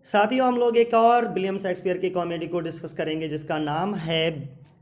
साथियों हम लोग एक और विलियम शेक्सपियर की कॉमेडी को डिस्कस करेंगे जिसका नाम है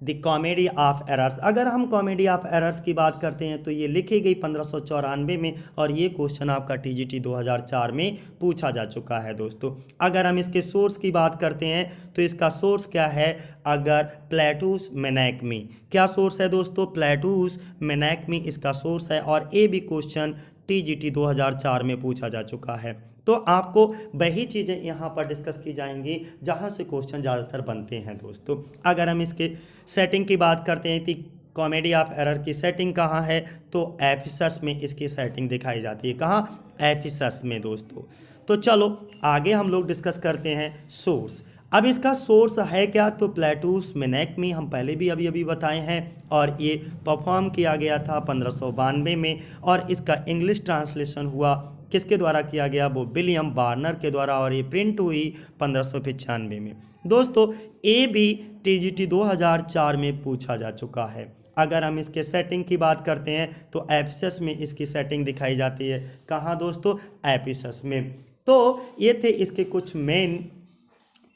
द कॉमेडी ऑफ एरर्स। अगर हम कॉमेडी ऑफ एरर्स की बात करते हैं तो ये लिखी गई 1594 में और ये क्वेश्चन आपका टीजीटी 2004 में पूछा जा चुका है दोस्तों। अगर हम इसके सोर्स की बात करते हैं तो इसका सोर्स क्या है? अगर प्लेटूस मेनैक्मी। क्या सोर्स है दोस्तों? प्लेटूस मेनैक्मी इसका सोर्स है और ये भी क्वेश्चन टीजीटी 2004 में पूछा जा चुका है। तो आपको वही चीज़ें यहाँ पर डिस्कस की जाएंगी जहाँ से क्वेश्चन ज़्यादातर बनते हैं दोस्तों। अगर हम इसके सेटिंग की बात करते हैं तो कॉमेडी ऑफ एरर की सेटिंग कहाँ है? तो एफिसस में इसकी सेटिंग दिखाई जाती है। कहाँ? एफिसस में दोस्तों। तो चलो आगे हम लोग डिस्कस करते हैं सोर्स। अब इसका सोर्स है क्या? तो प्लेटूस मेनैक्मी हम पहले भी अभी बताए हैं और ये परफॉर्म किया गया था 1592 में और इसका इंग्लिश ट्रांसलेशन हुआ किसके द्वारा किया गया? वो विलियम बार्नर के द्वारा और ये प्रिंट हुई 1595 में। दोस्तों ये भी टीजीटी 2004 में पूछा जा चुका है। अगर हम इसके सेटिंग की बात करते हैं तो एफिसस में इसकी सेटिंग दिखाई जाती है। कहाँ दोस्तों? एफिसस में। तो ये थे इसके कुछ मेन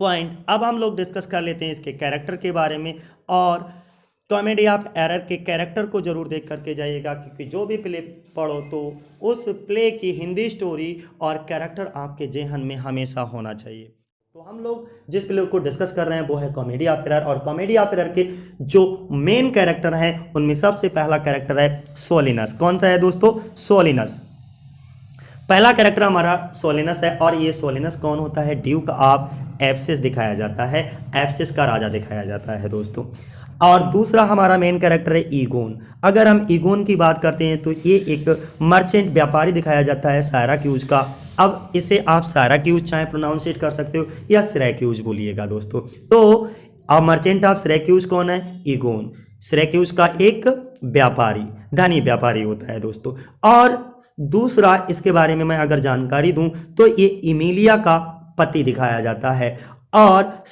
पॉइंट। अब हम लोग डिस्कस कर लेते हैं इसके कैरेक्टर के बारे में। और कॉमेडी ऑफ एरर के कैरेक्टर को जरूर देख करके जाइएगा क्योंकि जो भी प्ले पढ़ो तो उस प्ले की हिंदी स्टोरी और कैरेक्टर आपके जेहन में हमेशा होना चाहिए। तो हम लोग जिस प्ले को डिस्कस कर रहे हैं वो है कॉमेडी ऑफ एरर और कॉमेडी ऑफ एरर के जो मेन कैरेक्टर हैं उनमें सबसे पहला कैरेक्टर है सोलिनस। कौन सा है दोस्तों? सोलिनस। पहला कैरेक्टर हमारा सोलिनस है और ये सोलिनस कौन होता है? ड्यूक ऑफ एप्सिस दिखाया जाता है। एप्सिस का राजा दिखाया जाता है दोस्तों। और दूसरा हमारा मेन कैरेक्टर है ईगोन। अगर हम ईगोन की बात करते हैं तो ये एक मर्चेंट व्यापारी दिखाया जाता है सिराक्यूज का। अब इसे आप सिराक्यूज चाहे प्रोनाउंसिएट कर सकते हो या सिराक्यूज बोलिएगा दोस्तों। तो अब मर्चेंट ऑफ सिराक्यूज कौन है? ईगोन। सिराक्यूज का एक व्यापारी, धनी व्यापारी होता है दोस्तों। और दूसरा इसके बारे में मैं अगर जानकारी दूं तो ये इमिलिया का पति दिखाया जाता है और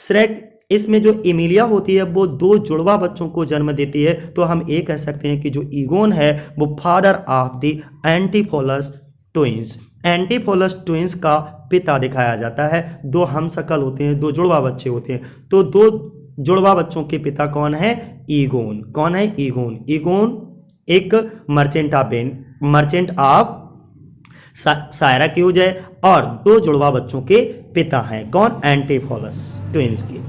इसमें जो इमिलिया होती है वो दो जुड़वा बच्चों को जन्म देती है। तो हम ये कह सकते हैं कि जो ईगोन है वो father of the Antipholus twins. Antipholus twins का पिता दिखाया जाता है। दो हमशक्ल होते हैं, दो जुड़वा बच्चे होते हैं। तो दो जुड़वा बच्चों के पिता कौन है? ईगोन। कौन है? ईगोन। ईगोन एक मर्चेंट ऑफ सिराक्यूज है और दो जुड़वा बच्चों के पिता हैं। कौन? एंटीफोलस ट्विंस के।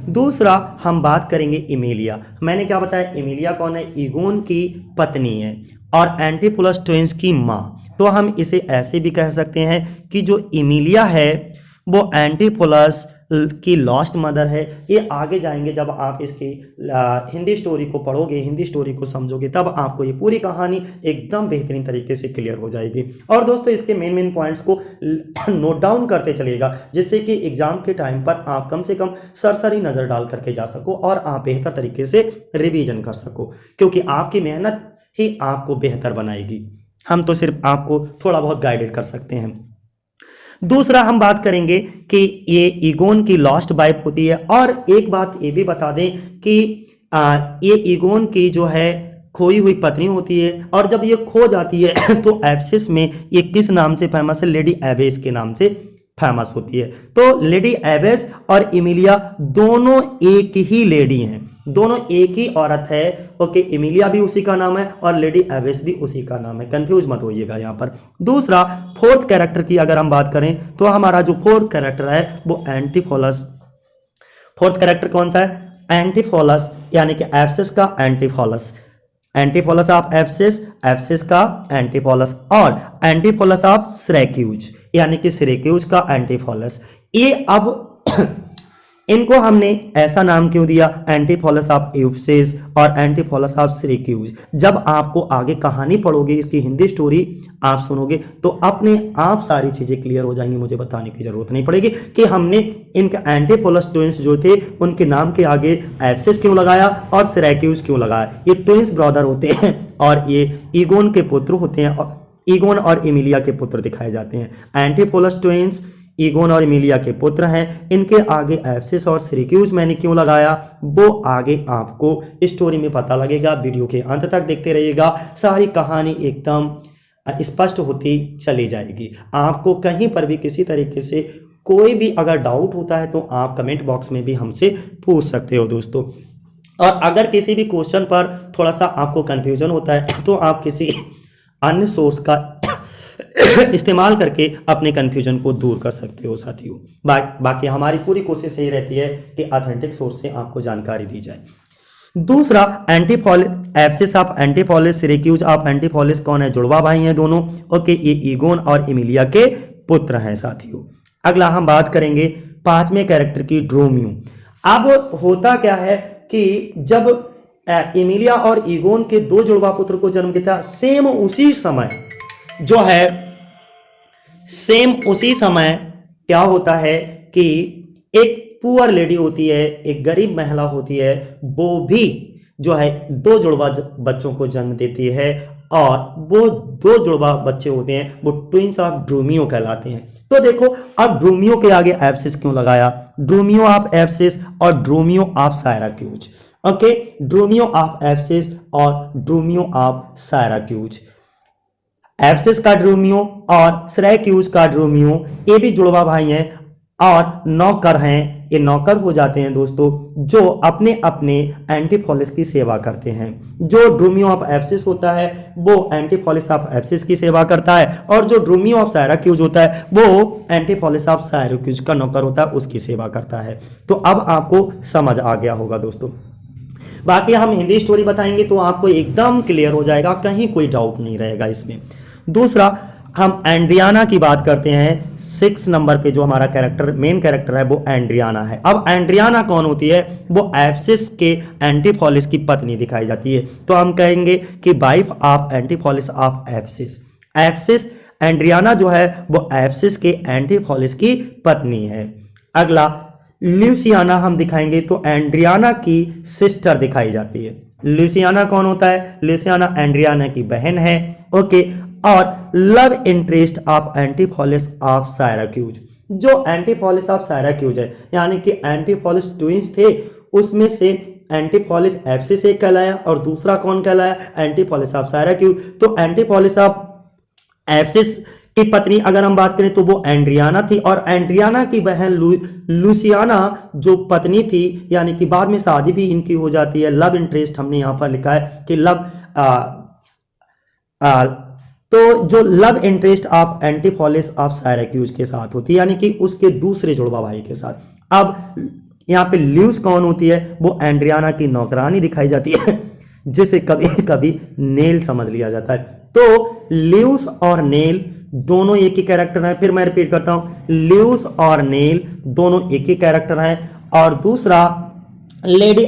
दूसरा हम बात करेंगे इमिलिया। मैंने क्या बताया? इमिलिया कौन है? ईगोन की पत्नी है और एंटीफोलस ट्विंस की माँ। तो हम इसे ऐसे भी कह सकते हैं कि जो इमिलिया है वो एंटीफोलस की लॉस्ट मदर है। ये आगे जाएंगे जब आप इसकी हिंदी स्टोरी को पढ़ोगे, हिंदी स्टोरी को समझोगे, तब आपको ये पूरी कहानी एकदम बेहतरीन तरीके से क्लियर हो जाएगी। और दोस्तों इसके मेन पॉइंट्स को नोट डाउन करते चलिएगा जिससे कि एग्जाम के टाइम पर आप कम से कम सरसरी नज़र डाल करके जा सको और आप बेहतर तरीके से रिवीजन कर सको, क्योंकि आपकी मेहनत ही आपको बेहतर बनाएगी। हम तो सिर्फ आपको थोड़ा बहुत गाइडेड कर सकते हैं। दूसरा हम बात करेंगे कि ये ईगोन की लॉस्ट वाइफ होती है। और एक बात ये भी बता दें कि ये ईगोन की जो है खोई हुई पत्नी होती है और जब ये खो जाती है तो एप्सिस में ये किस नाम से फेमस है? लेडी एबेस के नाम से फेमस होती है। तो लेडी एबेस और इमिलिया दोनों एक ही लेडी हैं, दोनों एक ही औरत है। ओके, इमिलिया भी उसी का नाम है और लेडी एबेस भी उसी का नाम है, कंफ्यूज मत होइएगा यहाँ पर। दूसरा फोर्थ कैरेक्टर की अगर हम बात करें तो हमारा जो फोर्थ कैरेक्टर है वो एंटीफोलस। फोर्थ कैरेक्टर कौन सा है? एंटीफोलस, यानी कि एप्सिस का एंटीफोलस। एंटीफोलस ऑफ एप्सिस, एप्सिस का एंटीफोलस और एंटीफोलस ऑफ सिराक्यूज, यानी कि सिराक्यूज का एंटीफोलस। ये अब इनको हमने ऐसा नाम क्यों दिया? एंटीफोलस ऑफ एप्सिस और एंटीफोलस ऑफ सिराक्यूज। जब आपको आगे कहानी पढ़ोगे, इसकी हिंदी स्टोरी आप सुनोगे तो अपने आप सारी चीजें क्लियर हो जाएंगी। मुझे बताने की जरूरत नहीं पड़ेगी कि हमने इनके एंटीफोलस ट्विंस जो थे उनके नाम के आगे एप्सिस क्यों लगाया और सिराक्यूज क्यों लगाया। ये ट्विंस ब्रदर होते हैं और ये ईगोन के पुत्र होते हैं और ईगोन और इमिलिया के पुत्र दिखाए जाते हैं। एंटीफोलस ट्विंस ईगोन और इमिलिया के पुत्र हैं। इनके आगे एप्सिस और सिराक्यूज मैंने क्यों लगाया वो आगे आपको स्टोरी में पता लगेगा। वीडियो के अंत तक देखते रहिएगा, सारी कहानी एकदम स्पष्ट होती चली जाएगी। आपको कहीं पर भी किसी तरीके से कोई भी अगर डाउट होता है तो आप कमेंट बॉक्स में भी हमसे पूछ सकते हो दोस्तों। और अगर किसी भी क्वेश्चन पर थोड़ा सा आपको कंफ्यूजन होता है तो आप किसी अन्य सोर्स का इस्तेमाल करके अपने कंफ्यूजन को दूर कर सकते हो साथियों। बाकी हमारी पूरी कोशिश यही रहती है कि ऑथेंटिक सोर्स से आपको जानकारी दी जाए। दूसरा एंटीफॉलिस एब्सिस ऑफ एंटीफॉलिस सिरेक्यूज ऑफ एंटीफॉलिस कौन है? जुड़वा भाई हैं दोनों। ओके, ये ईगोन और इमिलिया के पुत्र हैं साथियों। अगला हम बात करेंगे पांचवें कैरेक्टर की, ड्रोमियो। अब होता क्या है कि जब इमिलिया और ईगोन के दो जुड़वा पुत्र को जन्म देता, सेम उसी समय क्या होता है कि एक पुअर लेडी होती है, एक गरीब महिला होती है, वो भी जो है दो जुड़वा बच्चों को जन्म देती है और वो दो जुड़वा बच्चे होते हैं, वो ट्विंस ऑफ ड्रोमियो कहलाते हैं। तो देखो अब ड्रोमियो के आगे एब्सिस क्यों लगाया? ड्रोमियो ऑफ एब्सिस और ड्रोमियो ऑफ साइराक्यूज। ओके, ड्रोमियो ऑफ एब्सिस और ड्रोमियो ऑफ साइराक्यूज। एब्सिस का ड्रोमियो और सिराक्यूज का ड्रोमियो, ये भी जुड़वा भाई हैं और नौकर हैं। ये नौकर हो जाते हैं दोस्तों, जो अपने अपने एंटीफॉलिस की सेवा करते हैं। जो ड्रोमियो ऑफ एब्सिस होता है वो एंटीफॉलिस ऑफ एब्सिस की सेवा करता है, और जो ड्रोमियो ऑफ साइराक्यूज होता है वो एंटीफॉलिस ऑफ साइराक्यूज का नौकर होता है, उसकी सेवा करता है। तो अब आपको समझ आ गया होगा दोस्तों। बाकी हम हिंदी स्टोरी बताएंगे तो आपको एकदम क्लियर हो जाएगा, कहीं कोई डाउट नहीं रहेगा इसमें। दूसरा हम एंड्रियाना की बात करते हैं। 6 नंबर पे जो हमारा कैरेक्टर, मेन कैरेक्टर है, वो एंड्रियाना है। अब एंड्रियाना कौन होती है? वो एब्सिस के एंटीफॉलिस की पत्नी दिखाई जाती है। तो हम कहेंगे कि wife of Antipholus of Ephesus. Ephesus Adriana जो है वो एब्सिस के एंटीफॉलिस की पत्नी है। अगला ल्यूसियाना हम दिखाएंगे तो एंड्रियाना की सिस्टर दिखाई जाती है। ल्यूसियाना कौन होता है? ल्यूसियाना एंड्रियाना की बहन है। ओके, और love interest of Antipholus of साइराक्यूज। जो एंटीफॉलिस ऑफ साइराक्यूज है, यानी कि एंटीफॉलिस ट्विंस थे, उसमें से एंटीफॉलिस एब्सिस एक कहलाया और दूसरा कौन कहलाया? एंटीफॉलिस ऑफ साइराक्यूज। तो एंटीफॉलिस ऑफ एब्सिस की पत्नी अगर हम बात करें तो वो एंड्रियाना थी, और एंड्रियाना की बहन लूसियाना जो पत्नी थी, यानी कि बाद में शादी भी इनकी हो जाती है। लव इंटरेस्ट हमने यहां पर लिखा है कि तो जो love interest of Antipholus of साइराक्यूज के साथ होती है, यानी कि उसके दूसरे जुड़वा भाई के साथ। अब यहाँ पे ल्यूस कौन होती है? वो एंड्रियाना की नौकरानी दिखाई जाती है, जिसे कभी कभी नेल समझ लिया जाता है। तो ल्यूस और नेल दोनों एक ही कैरेक्टर हैं। फिर मैं रिपीट करता हूं, ल्यूस और नेल दोनों एक ही कैरेक्टर हैं। और दूसरा लेडी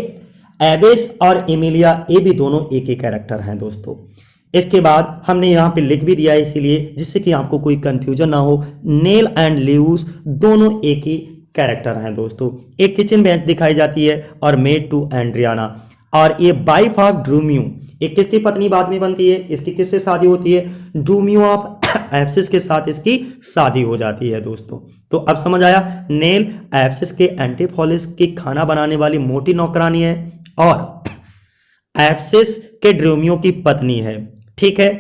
एबिस और एमिलिया, ये भी दोनों एक ही कैरेक्टर हैं दोस्तों। इसके बाद हमने यहाँ पे लिख भी दिया है इसीलिए, जिससे कि आपको कोई कंफ्यूजन ना हो। नेल एंड ल्यूस दोनों एक ही कैरेक्टर हैं दोस्तों। एक किचन बेंच दिखाई जाती है और मेड टू एंड्रियाना। और ये वाइफ ऑफ ड्रोमियो, एक किसकी पत्नी बाद में बनती है? इसकी किससे शादी होती है? ड्रोमियो ऑफ एब्सिस के साथ इसकी शादी हो जाती है दोस्तों। तो अब समझ आया, नेल एब्सिस के एंटीफॉलिस की खाना बनाने वाली मोटी नौकरानी है और एब्सिस के ड्रोमियो की पत्नी है। ठीक है।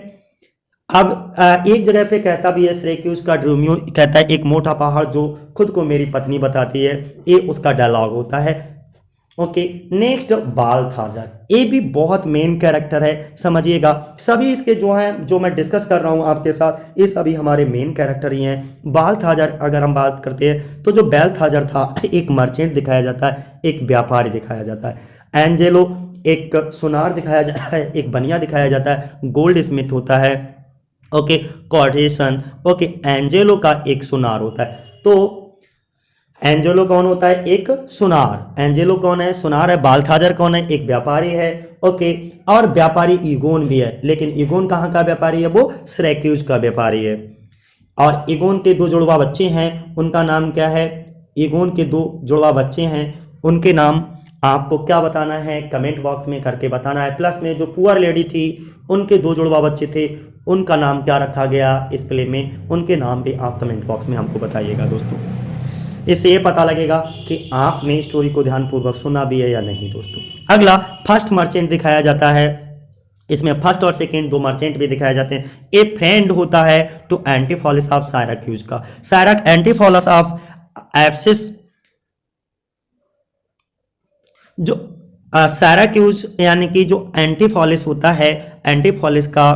अब एक जगह पे कहता भी है सिरेक्यूज का ड्रोमियो, कहता है एक मोटा पहाड़ जो खुद को मेरी पत्नी बताती है, ये उसका डायलॉग होता है। ओके, नेक्स्ट बाल्थाजर, ये भी बहुत मेन कैरेक्टर है, समझिएगा। सभी इसके जो हैं, जो मैं डिस्कस कर रहा हूं आपके साथ, ये सभी हमारे मेन कैरेक्टर ही हैं। बाल्थाजर अगर हम बात करते हैं तो जो बाल्थाजर था, एक मर्चेंट दिखाया जाता है, एक व्यापारी दिखाया जाता है। एंजेलो एक सुनार दिखाया जाता है, एक बनिया दिखाया जाता है, गोल्ड स्मिथ होता है। ओके, कॉर्टेसन। ओके, एंजेलो का एक सुनार होता है। तो एंजेलो कौन होता है? एक सुनार। एंजेलो कौन है? सुनार है। बाल्थाजर कौन है? एक व्यापारी है। ओके, और व्यापारी ईगोन भी है, लेकिन ईगोन कहाँ का व्यापारी है? वो सिरेक्यूज का व्यापारी है। और ईगोन के दो जुड़वा बच्चे हैं, उनका नाम क्या है? ईगोन के दो जुड़वा बच्चे हैं, उनके नाम आपको क्या बताना है? कमेंट बॉक्स में करके बताना है। प्लस में जो पुअर लेडी थी, उनके दो जुड़वा बच्चे थे, उनका नाम क्या रखा गया इस प्ले में, उनके नाम भी आप कमेंट बॉक्स में हमको बताइएगा दोस्तों। इससे ये पता लगेगा कि आपने स्टोरी को ध्यानपूर्वक सुना भी है या नहीं दोस्तों। अगला फर्स्ट मर्चेंट दिखाया जाता है। इसमें फर्स्ट और सेकंड दो मर्चेंट भी दिखाए जाते हैं। ए फ्रेंड होता है टू एंटीफॉलिस ऑफ साइराक्यूज का। एंटीफॉलिस ऑफ एप्सिस जो सैराक्यूज यानी कि जो एंटीफॉलिस होता है, एंटीफॉलिस का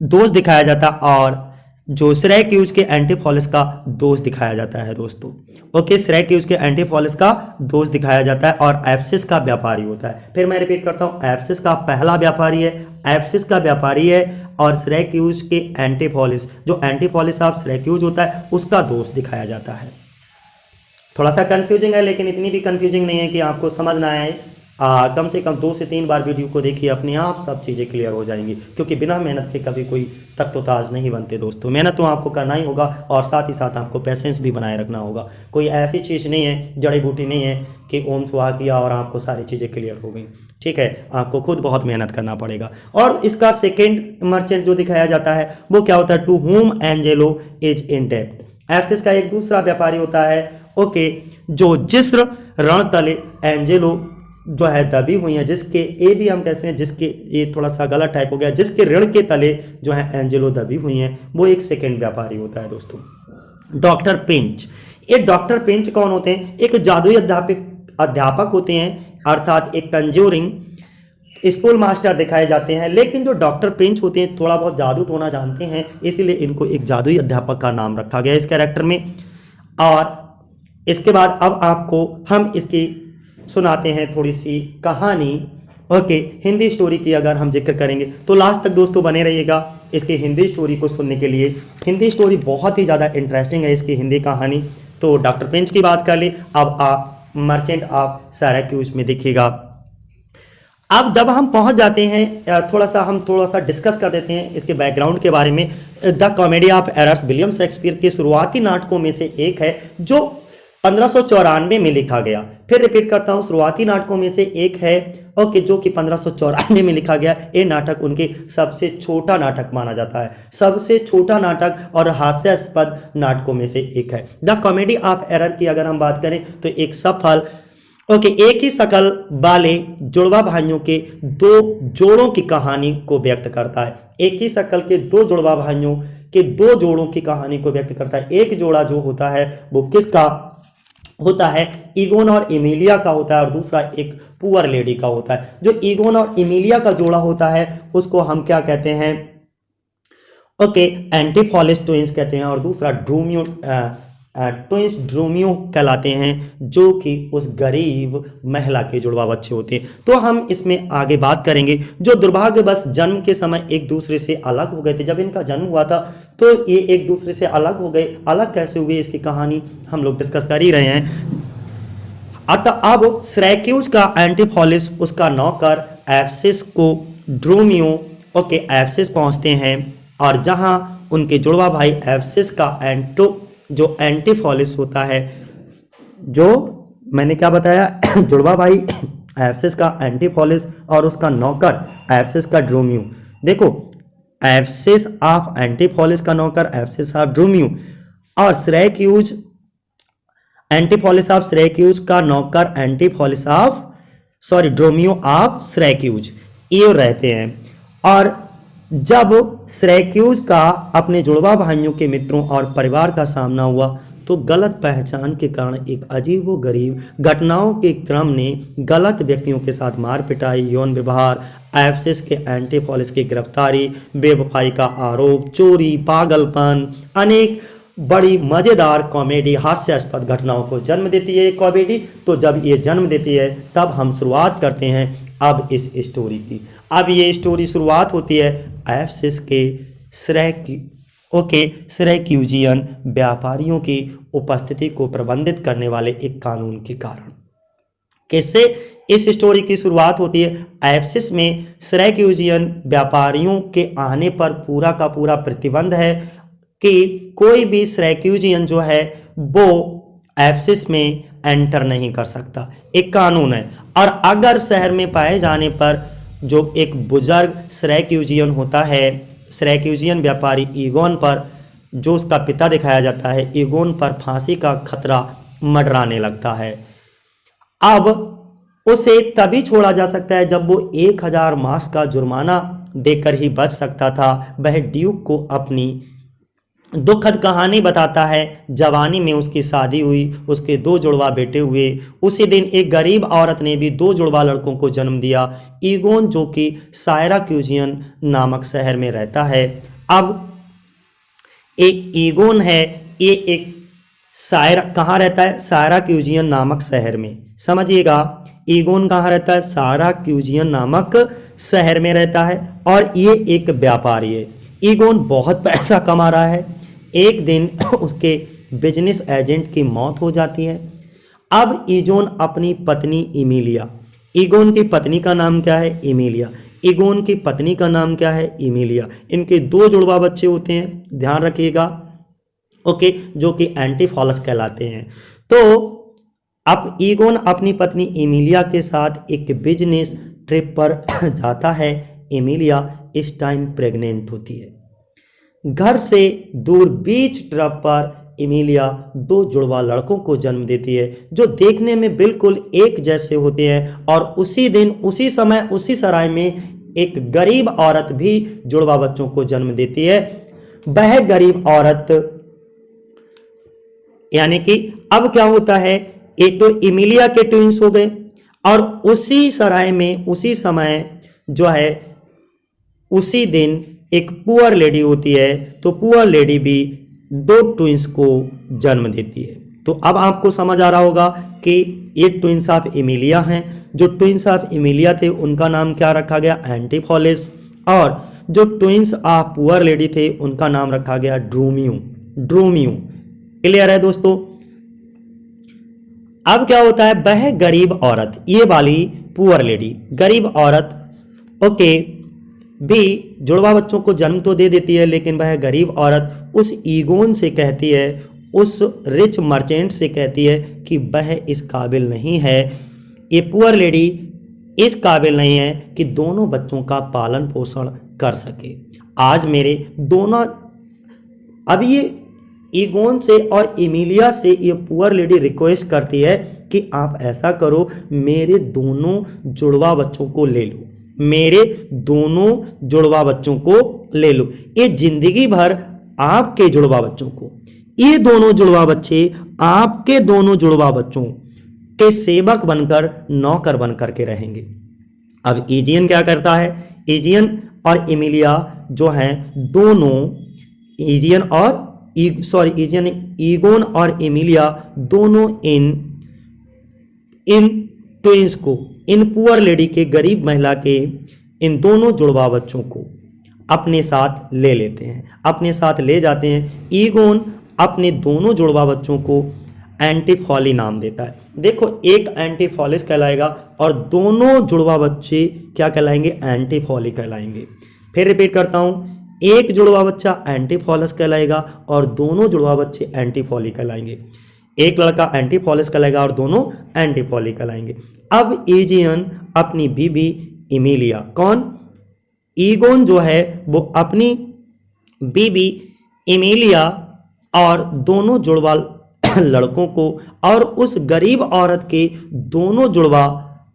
दोष दिखाया जाता और जो सिरैक्यूज के एंटीफॉलिस का दोष दिखाया जाता है दोस्तों। ओके, सिरैक्यूज के एंटीफॉलिस का दोष दिखाया जाता है और एप्सिस का व्यापारी होता है। फिर मैं रिपीट करता हूं, एप्सिस का पहला व्यापारी है, एप्सिस का व्यापारी है और सिरैक्यूज के एंटीफॉलिस, जो एंटीफॉलिस ऑफ सिरैक्यूज होता है उसका दोष दिखाया जाता है। थोड़ा सा कंफ्यूजिंग है लेकिन इतनी भी कंफ्यूजिंग नहीं है कि आपको समझ ना आए। कम से कम 2 से 3 बार वीडियो को देखिए, अपने आप सब चीज़ें क्लियर हो जाएंगी, क्योंकि बिना मेहनत के कभी कोई तख्त-ओ-ताज नहीं बनते दोस्तों। मेहनत तो आपको करना ही होगा और साथ ही साथ आपको पेशेंस भी बनाए रखना होगा। कोई ऐसी चीज़ नहीं है, जड़ी बूटी नहीं है कि ओम स्वाहा किया और आपको सारी चीज़ें क्लियर हो गई। ठीक है, आपको खुद बहुत मेहनत करना पड़ेगा। और इसका सेकेंड मर्चेंट जो दिखाया जाता है वो क्या होता है, to home Angelo is in डेब्ट। एप्सिस का एक दूसरा व्यापारी होता है, ओके, जो जिस्र रण तले एंजेलो जो है दबी हुई है, जिसके ए भी हम कहते हैं, जिसके ये थोड़ा सा गलत टाइप हो गया, जिसके ऋण के तले जो है एंजेलो दबी हुई हैं, वो एक सेकेंड व्यापारी होता है दोस्तों। डॉक्टर पिंच, ये डॉक्टर पिंच कौन होते हैं, एक जादुई अध्यापक होते हैं, अर्थात एक कंज्यूरिंग स्कूल मास्टर दिखाए जाते हैं। लेकिन जो डॉक्टर पिंच होते हैं थोड़ा बहुत जादू टोना जानते हैं, इसीलिए इनको एक जादुई अध्यापक का नाम रखा गया इस कैरेक्टर में। और इसके बाद अब आपको हम इसकी सुनाते हैं थोड़ी सी कहानी। ओके, हिंदी स्टोरी की अगर हम जिक्र करेंगे तो लास्ट तक दोस्तों बने रहिएगा इसकी हिंदी स्टोरी को सुनने के लिए। हिंदी स्टोरी बहुत ही ज़्यादा इंटरेस्टिंग है, इसकी हिंदी कहानी। तो डॉक्टर पिंच की बात कर ली, अब आप मर्चेंट ऑफ सिरैक्यूज में देखिएगा। अब जब हम पहुंच जाते हैं, थोड़ा सा डिस्कस कर देते हैं इसके बैकग्राउंड के बारे में। The comedy of errors William Shakespeare के शुरुआती नाटकों में से एक है जो 1594 में लिखा गया। फिर रिपीट करता हूं, शुरुआती नाटकों में से एक है, ओके, जो कि 1594 में लिखा गया। ये नाटक उनके सबसे छोटा नाटक माना जाता है, सबसे छोटा नाटक और हास्यास्पद नाटकों में से एक है। द कॉमेडी ऑफ एरर की अगर हम बात करें तो एक सफल, ओके, एक ही शकल वाले जुड़वा भाइयों के 2 जोड़ों की कहानी को व्यक्त करता है। एक ही शकल के 2 जुड़वा भाइयों के 2 जोड़ों की कहानी को व्यक्त करता है। एक जोड़ा जो होता है वो किसका होता है, ईगोन और एमिलिया का होता है, और दूसरा एक पुअर लेडी का होता है। जो ईगोन और एमिलिया का जोड़ा होता है उसको हम क्या कहते हैं, ओके, एंटीफॉलिस ट्विंस कहते हैं, और दूसरा ड्रोमियो ट्विंस ड्रोमियो कहलाते हैं, जो कि उस गरीब महिला के जुड़वा बच्चे होते हैं। तो हम इसमें आगे बात करेंगे। जो दुर्भाग्यवश जन्म के समय एक दूसरे से अलग हो गए थे, जब इनका जन्म हुआ था तो ये एक दूसरे से अलग हो गए। अलग कैसे हुए इसकी कहानी हम लोग डिस्कस कर ही रहे हैं। अतः अब सिरैक्यूज का एंटीफॉलिस, उसका नौकर एप्सिस को ड्रोमियो, ओके, एप्सिस पहुंचते हैं, और जहां उनके जुड़वा भाई एप्सिस का जो एंटीफॉलिस होता है, जो मैंने क्या बताया, जुड़वा भाई एप्सिस का एंटीफॉलिस और उसका नौकर एप्सिस का ड्रोमियो। देखो, एप्सिस ऑफ एंटीफॉलिस का नौकर एप्सिस ऑफ ड्रोमियो, और सिरैक्यूज एंटीफॉलिस ऑफ सिरैक्यूज का नौकर एंटीफॉलिस ऑफ ड्रोमियो ऑफ सिरैक्यूज, ये रहते हैं। और जब सिरैक्यूज का अपने जुड़वा भाइयों के मित्रों और परिवार का सामना हुआ तो गलत पहचान के कारण एक अजीब व गरीब घटनाओं के क्रम ने गलत व्यक्तियों के साथ मार पिटाई, यौन व्यवहार, एप्सिस के एंटीफॉलिस की गिरफ्तारी, बेवफाई का आरोप, चोरी, पागलपन, अनेक बड़ी मज़ेदार कॉमेडी हास्यास्पद घटनाओं को जन्म देती है कॉमेडी। तो जब ये जन्म देती है तब हम शुरुआत करते हैं अब इस स्टोरी की। अब ये स्टोरी शुरुआत होती है एप्सिस के सिरैक्यूजियन व्यापारियों की उपस्थिति को प्रबंधित करने वाले एक कानून के कारण। कैसे इस स्टोरी की शुरुआत होती है, एप्सिस में सिरैक्यूजियन व्यापारियों के आने पर पूरा का पूरा प्रतिबंध है कि कोई भी सिरैक्यूजियन जो है वो एप्सिस में एंटर नहीं कर सकता, एक कानून है। और अगर शहर में पाए जाने पर जो एक बुजुर्ग सिरैक्यूजियन होता है, सिरैक्यूजियन व्यापारी ईगोन पर, जो उसका पिता दिखाया जाता है, ईगोन पर फांसी का खतरा मंडराने लगता है। अब उसे तभी छोड़ा जा सकता है जब वो 1000 मार्क्स का जुर्माना देकर ही बच सकता था। वह ड्यूक को अपनी दुखद कहानी बताता है। जवानी में उसकी शादी हुई, उसके 2 जुड़वा बेटे हुए। उसी दिन एक गरीब औरत ने भी 2 जुड़वा लड़कों को जन्म दिया। ईगोन जो कि सायराक्यूजियन नामक शहर में रहता है। अब एक ईगोन है, ये एक कहाँ रहता है? सायराक्यूजियन नामक शहर में। समझिएगा, ईगोन कहाँ रहता है? सायराक्यूजियन नामक शहर में रहता है और ये एक व्यापारी है। ईगोन बहुत पैसा कमा रहा है। एक दिन उसके बिजनेस एजेंट की मौत हो जाती है। अब ईगोन अपनी पत्नी इमिलिया, ईगोन की पत्नी का नाम क्या है? इमिलिया। ईगोन की पत्नी का नाम क्या है? इमिलिया। इनके 2 जुड़वा बच्चे होते हैं, ध्यान रखिएगा, ओके, जो कि एंटीफॉलस कहलाते हैं। तो अब ईगोन अपनी पत्नी इमिलिया के साथ एक बिजनेस ट्रिप पर जाता है। इमिलिया इस टाइम प्रेग्नेंट होती है। घर से दूर बीच ट्रिप पर इमिलिया 2 जुड़वा लड़कों को जन्म देती है, जो देखने में बिल्कुल एक जैसे होते हैं। और उसी दिन, उसी समय, उसी सराय में एक गरीब औरत भी जुड़वा बच्चों को जन्म देती है। वह गरीब औरत, यानी कि अब क्या होता है, एक तो इमिलिया के ट्विंस हो गए और उसी सराय में, उसी समय जो है, उसी दिन एक पुअर लेडी होती है, तो पुअर लेडी भी 2 ट्विंस को जन्म देती है। तो अब आपको समझ आ रहा होगा कि ये ट्विंस ऑफ इमिलिया हैं। जो ट्विंस ऑफ इमिलिया थे उनका नाम क्या रखा गया? एंटीफॉलिस। और जो ट्विंस ऑफ पुअर लेडी थे उनका नाम रखा गया ड्रूमियो। ड्रूमियो, क्लियर है दोस्तों? अब क्या होता है, वह गरीब औरत, ये वाली पुअर लेडी, गरीब औरत, ओके, भी जुड़वा बच्चों को जन्म तो दे देती है, लेकिन वह गरीब औरत उस ईगोन से कहती है, उस रिच मर्चेंट से कहती है कि वह इस काबिल नहीं है, ये पुअर लेडी इस काबिल नहीं है कि दोनों बच्चों का पालन पोषण कर सके। आज मेरे दोनों, अब ये ईगोन से और इमिलिया से ये पुअर लेडी रिक्वेस्ट करती है कि आप ऐसा करो, मेरे दोनों जुड़वा बच्चों को ले लो, मेरे दोनों जुड़वा बच्चों को ले लो। ये जिंदगी भर आपके जुड़वा बच्चों को, ये दोनों जुड़वा बच्चे आपके दोनों जुड़वा बच्चों के सेवक बनकर, नौकर बनकर के रहेंगे। अब ईजियन क्या करता है? ईजियन और इमिलिया जो हैं दोनों, ईजियन और ईगोन और इमिलिया दोनों इन ट्विंस को, इन पुअर लेडी के, गरीब महिला के इन दोनों जुड़वा बच्चों को अपने साथ ले लेते हैं, अपने साथ ले जाते हैं। ईगोन अपने दोनों जुड़वा बच्चों को एंटीफॉली नाम देता है। देखो, एक एंटीफॉलिस कहलाएगा और दोनों जुड़वा बच्चे क्या कहलाएंगे? एंटीफॉली कहलाएंगे। फिर रिपीट करता हूं, एक जुड़वा बच्चा एंटीफॉलस कहलाएगा और दोनों जुड़वा बच्चे एंटीफॉली कहलाएंगे। एक लड़का एंटीफॉलस कहलाएगा और दोनों एंटीफॉली कहलाएंगे। अब ईजियन अपनी बीबी इमिलिया, कौन? ईगोन जो है वो अपनी बीबी इमिलिया और दोनों जुड़वा लड़कों को और उस गरीब औरत के दोनों जुड़वा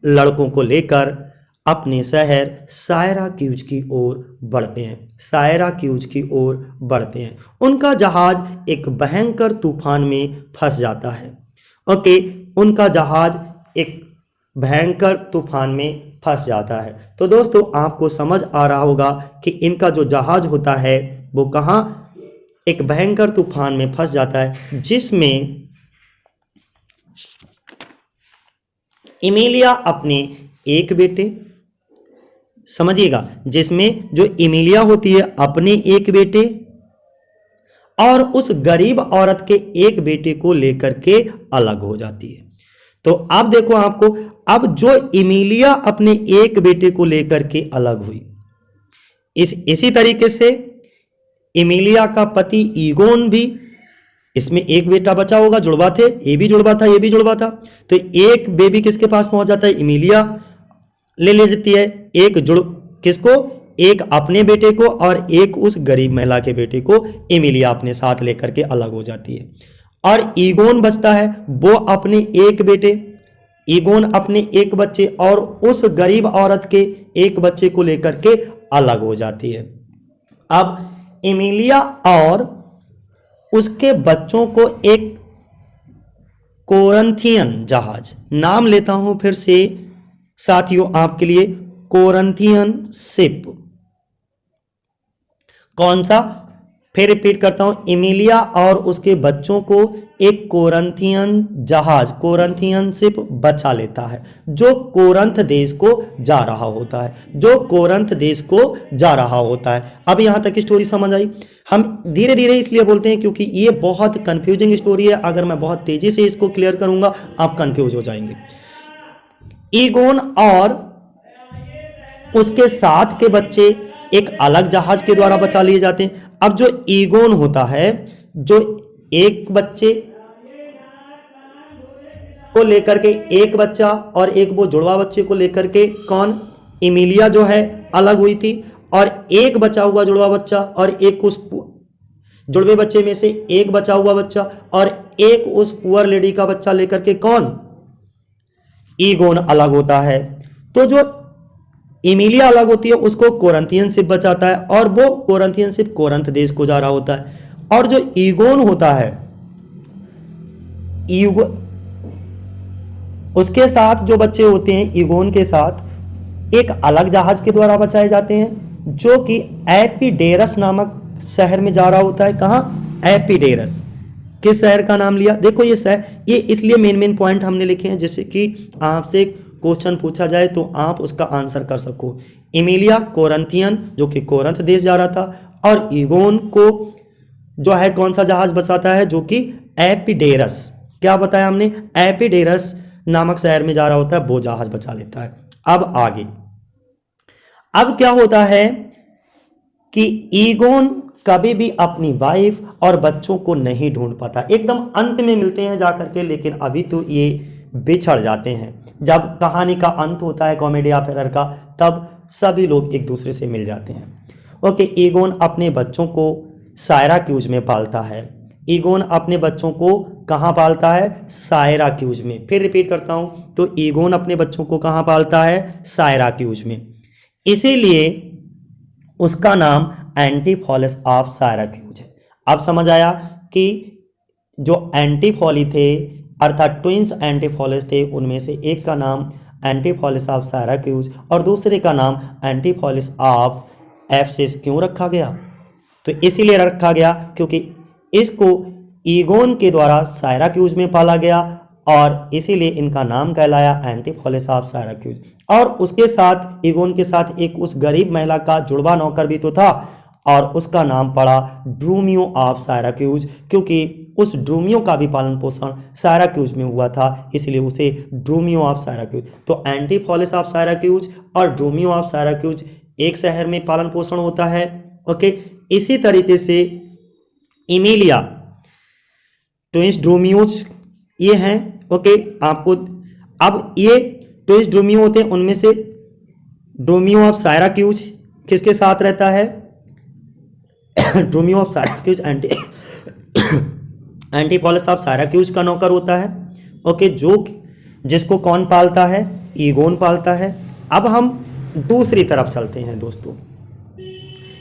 लड़कों को लेकर अपने शहर सायराक्यूज की ओर बढ़ते हैं। सायराक्यूज की ओर बढ़ते हैं। उनका जहाज एक भयंकर तूफान में फंस जाता है। ओके, उनका जहाज एक भयंकर तूफान में फंस जाता है। तो दोस्तों, आपको समझ आ रहा होगा कि इनका जो जहाज होता है वो कहाँ, एक भयंकर तूफान में फंस जाता है, जिसमें इमिलिया अपने एक बेटे, समझिएगा, जिसमें जो इमिलिया होती है अपने एक बेटे और उस गरीब औरत के एक बेटे को लेकर के अलग हो जाती है। तो अब देखो आपको, अब जो इमिलिया अपने एक बेटे को लेकर के अलग हुई, इसी तरीके से इमिलिया का पति ईगोन भी, इसमें एक बेटा बचा होगा, जुड़वा थे, ये भी जुड़वा था, ये भी जुड़वा था, तो एक बेबी किसके पास पहुंच जाता है? इमिलिया ले लेती है। एक जुड़ किसको? एक अपने बेटे को और एक उस गरीब महिला के बेटे को इमिलिया अपने साथ लेकर के अलग हो जाती है। और ईगोन बचता है, वो अपने एक बेटे, ईगोन अपने एक बच्चे और उस गरीब औरत के एक बच्चे को लेकर के अलग हो जाती है। अब इमिलिया और उसके बच्चों को एक कोरंथियन जहाज, नाम लेता हूं फिर से साथियों आपके लिए, कोरंथियन शिप। कौन सा, फिर रिपीट करता हूं, इमिलिया और उसके बच्चों को एक कोरंथियन जहाज, कोरंथियन शिप बचा लेता है, जो कोरंथ देश को जा रहा होता है, जो कोरंथ देश को जा रहा होता है। अब यहां तक स्टोरी समझ आई। हम धीरे धीरे इसलिए बोलते हैं क्योंकि ये बहुत कंफ्यूजिंग स्टोरी है, अगर मैं बहुत तेजी से इसको क्लियर करूंगा आप कंफ्यूज हो जाएंगे। ईगोन और उसके साथ के बच्चे एक अलग जहाज के द्वारा बचा लिए जाते हैं। अब जो ईगोन होता है, जो एक बच्चे को लेकर के, एक बच्चा और एक वो जुड़वा बच्चे को लेकर के, कौन, इमिलिया जो है अलग हुई थी, और एक बचा हुआ जुड़वा बच्चा और एक उस जुड़वे बच्चे में से एक बचा हुआ बच्चा और एक उस पुअर लेडी का बच्चा लेकर के कौन, ईगोन अलग होता है। तो जो इमिलिया अलग होती है उसको कोरंथियन शिप बचाता है और वो कोरंथियन शिप कोरंथ देश को जा रहा होता है। और जो ईगोन होता है, उसके साथ जो बच्चे होते हैं ईगोन के साथ एक अलग जहाज के द्वारा बचाए जाते हैं, जो कि एपिडेरस नामक शहर में जा रहा होता है। कहां, एपिडेरस। किस शहर का नाम लिया, देखो ये शहर, ये इसलिए मेन पॉइंट हमने लिखे हैं जैसे कि आपसे क्वेश्चन पूछा जाए तो आप उसका आंसर कर सको। इमिलिया कोरंथियन जो कि कोरंथ देश जा रहा था, और ईगोन को जो है कौन सा जहाज बचाता है, जो कि एपिडेरस, क्या बताया हमने, एपिडेरस नामक शहर में जा रहा होता है, वो जहाज बचा लेता है। अब आगे, अब क्या होता है कि ईगोन कभी भी अपनी वाइफ और बच्चों को नहीं ढूंढ पाता, एकदम अंत में मिलते हैं जाकर के, लेकिन अभी तो ये बिछड़ जाते हैं। जब कहानी का अंत होता है कॉमेडी ऑफ एरर का, तब सभी लोग एक दूसरे से मिल जाते हैं। ओके, ईगोन अपने बच्चों को सायराक्यूज में पालता है। ईगोन अपने बच्चों को कहाँ पालता है, सायराक्यूज में। फिर रिपीट करता हूं, तो ईगोन अपने बच्चों को कहाँ पालता है, सायराक्यूज में। इसीलिए उसका नाम एंटीफॉलस ऑफ सायराक्यूज है। अब समझ आया कि जो एंटीफॉली थे अर्थात ट्विंस एंटीफॉलस थे, उनमें से एक का नाम एंटीफॉलस ऑफ सायराक्यूज और दूसरे का नाम एंटीफॉलस ऑफ एफेसस क्यों रखा गया, तो इसीलिए रखा गया क्योंकि इसको ईगोन के द्वारा सायराक्यूज में पाला गया और इसीलिए इनका नाम कहलाया एंटीफॉलस ऑफ सायराक्यूज। और उसके साथ, ईगोन के साथ एक उस गरीब महिला का जुड़वा नौकर भी तो था और उसका नाम पड़ा ड्रूमियो ऑफ सायराक्यूज, क्योंकि उस ड्रूमियो का भी पालन पोषण सायराक्यूज में हुआ था, इसलिए उसे ड्रूमियो ऑफ सायराक्यूज। तो एंटीफॉलस ऑफ सायराक्यूज और ड्रूमियो ऑफ सायराक्यूज एक शहर में पालन पोषण होता है। ओके, इसी तरीके से इमिलिया, ट्विंस ड्रूमियोज ये हैं। ओके, आपको अब ये ट्विंस ड्रूमियो होते हैं, उनमें से ड्रूमियो ऑफ सायराक्यूज किसके साथ रहता है, ड्रूमियो ऑफ सायराक्यूज एंटीफॉलस ऑफ सायराक्यूज का नौकर होता है। ओके, जो जिसको कौन पालता है, ईगोन पालता है। अब हम दूसरी तरफ चलते हैं दोस्तों,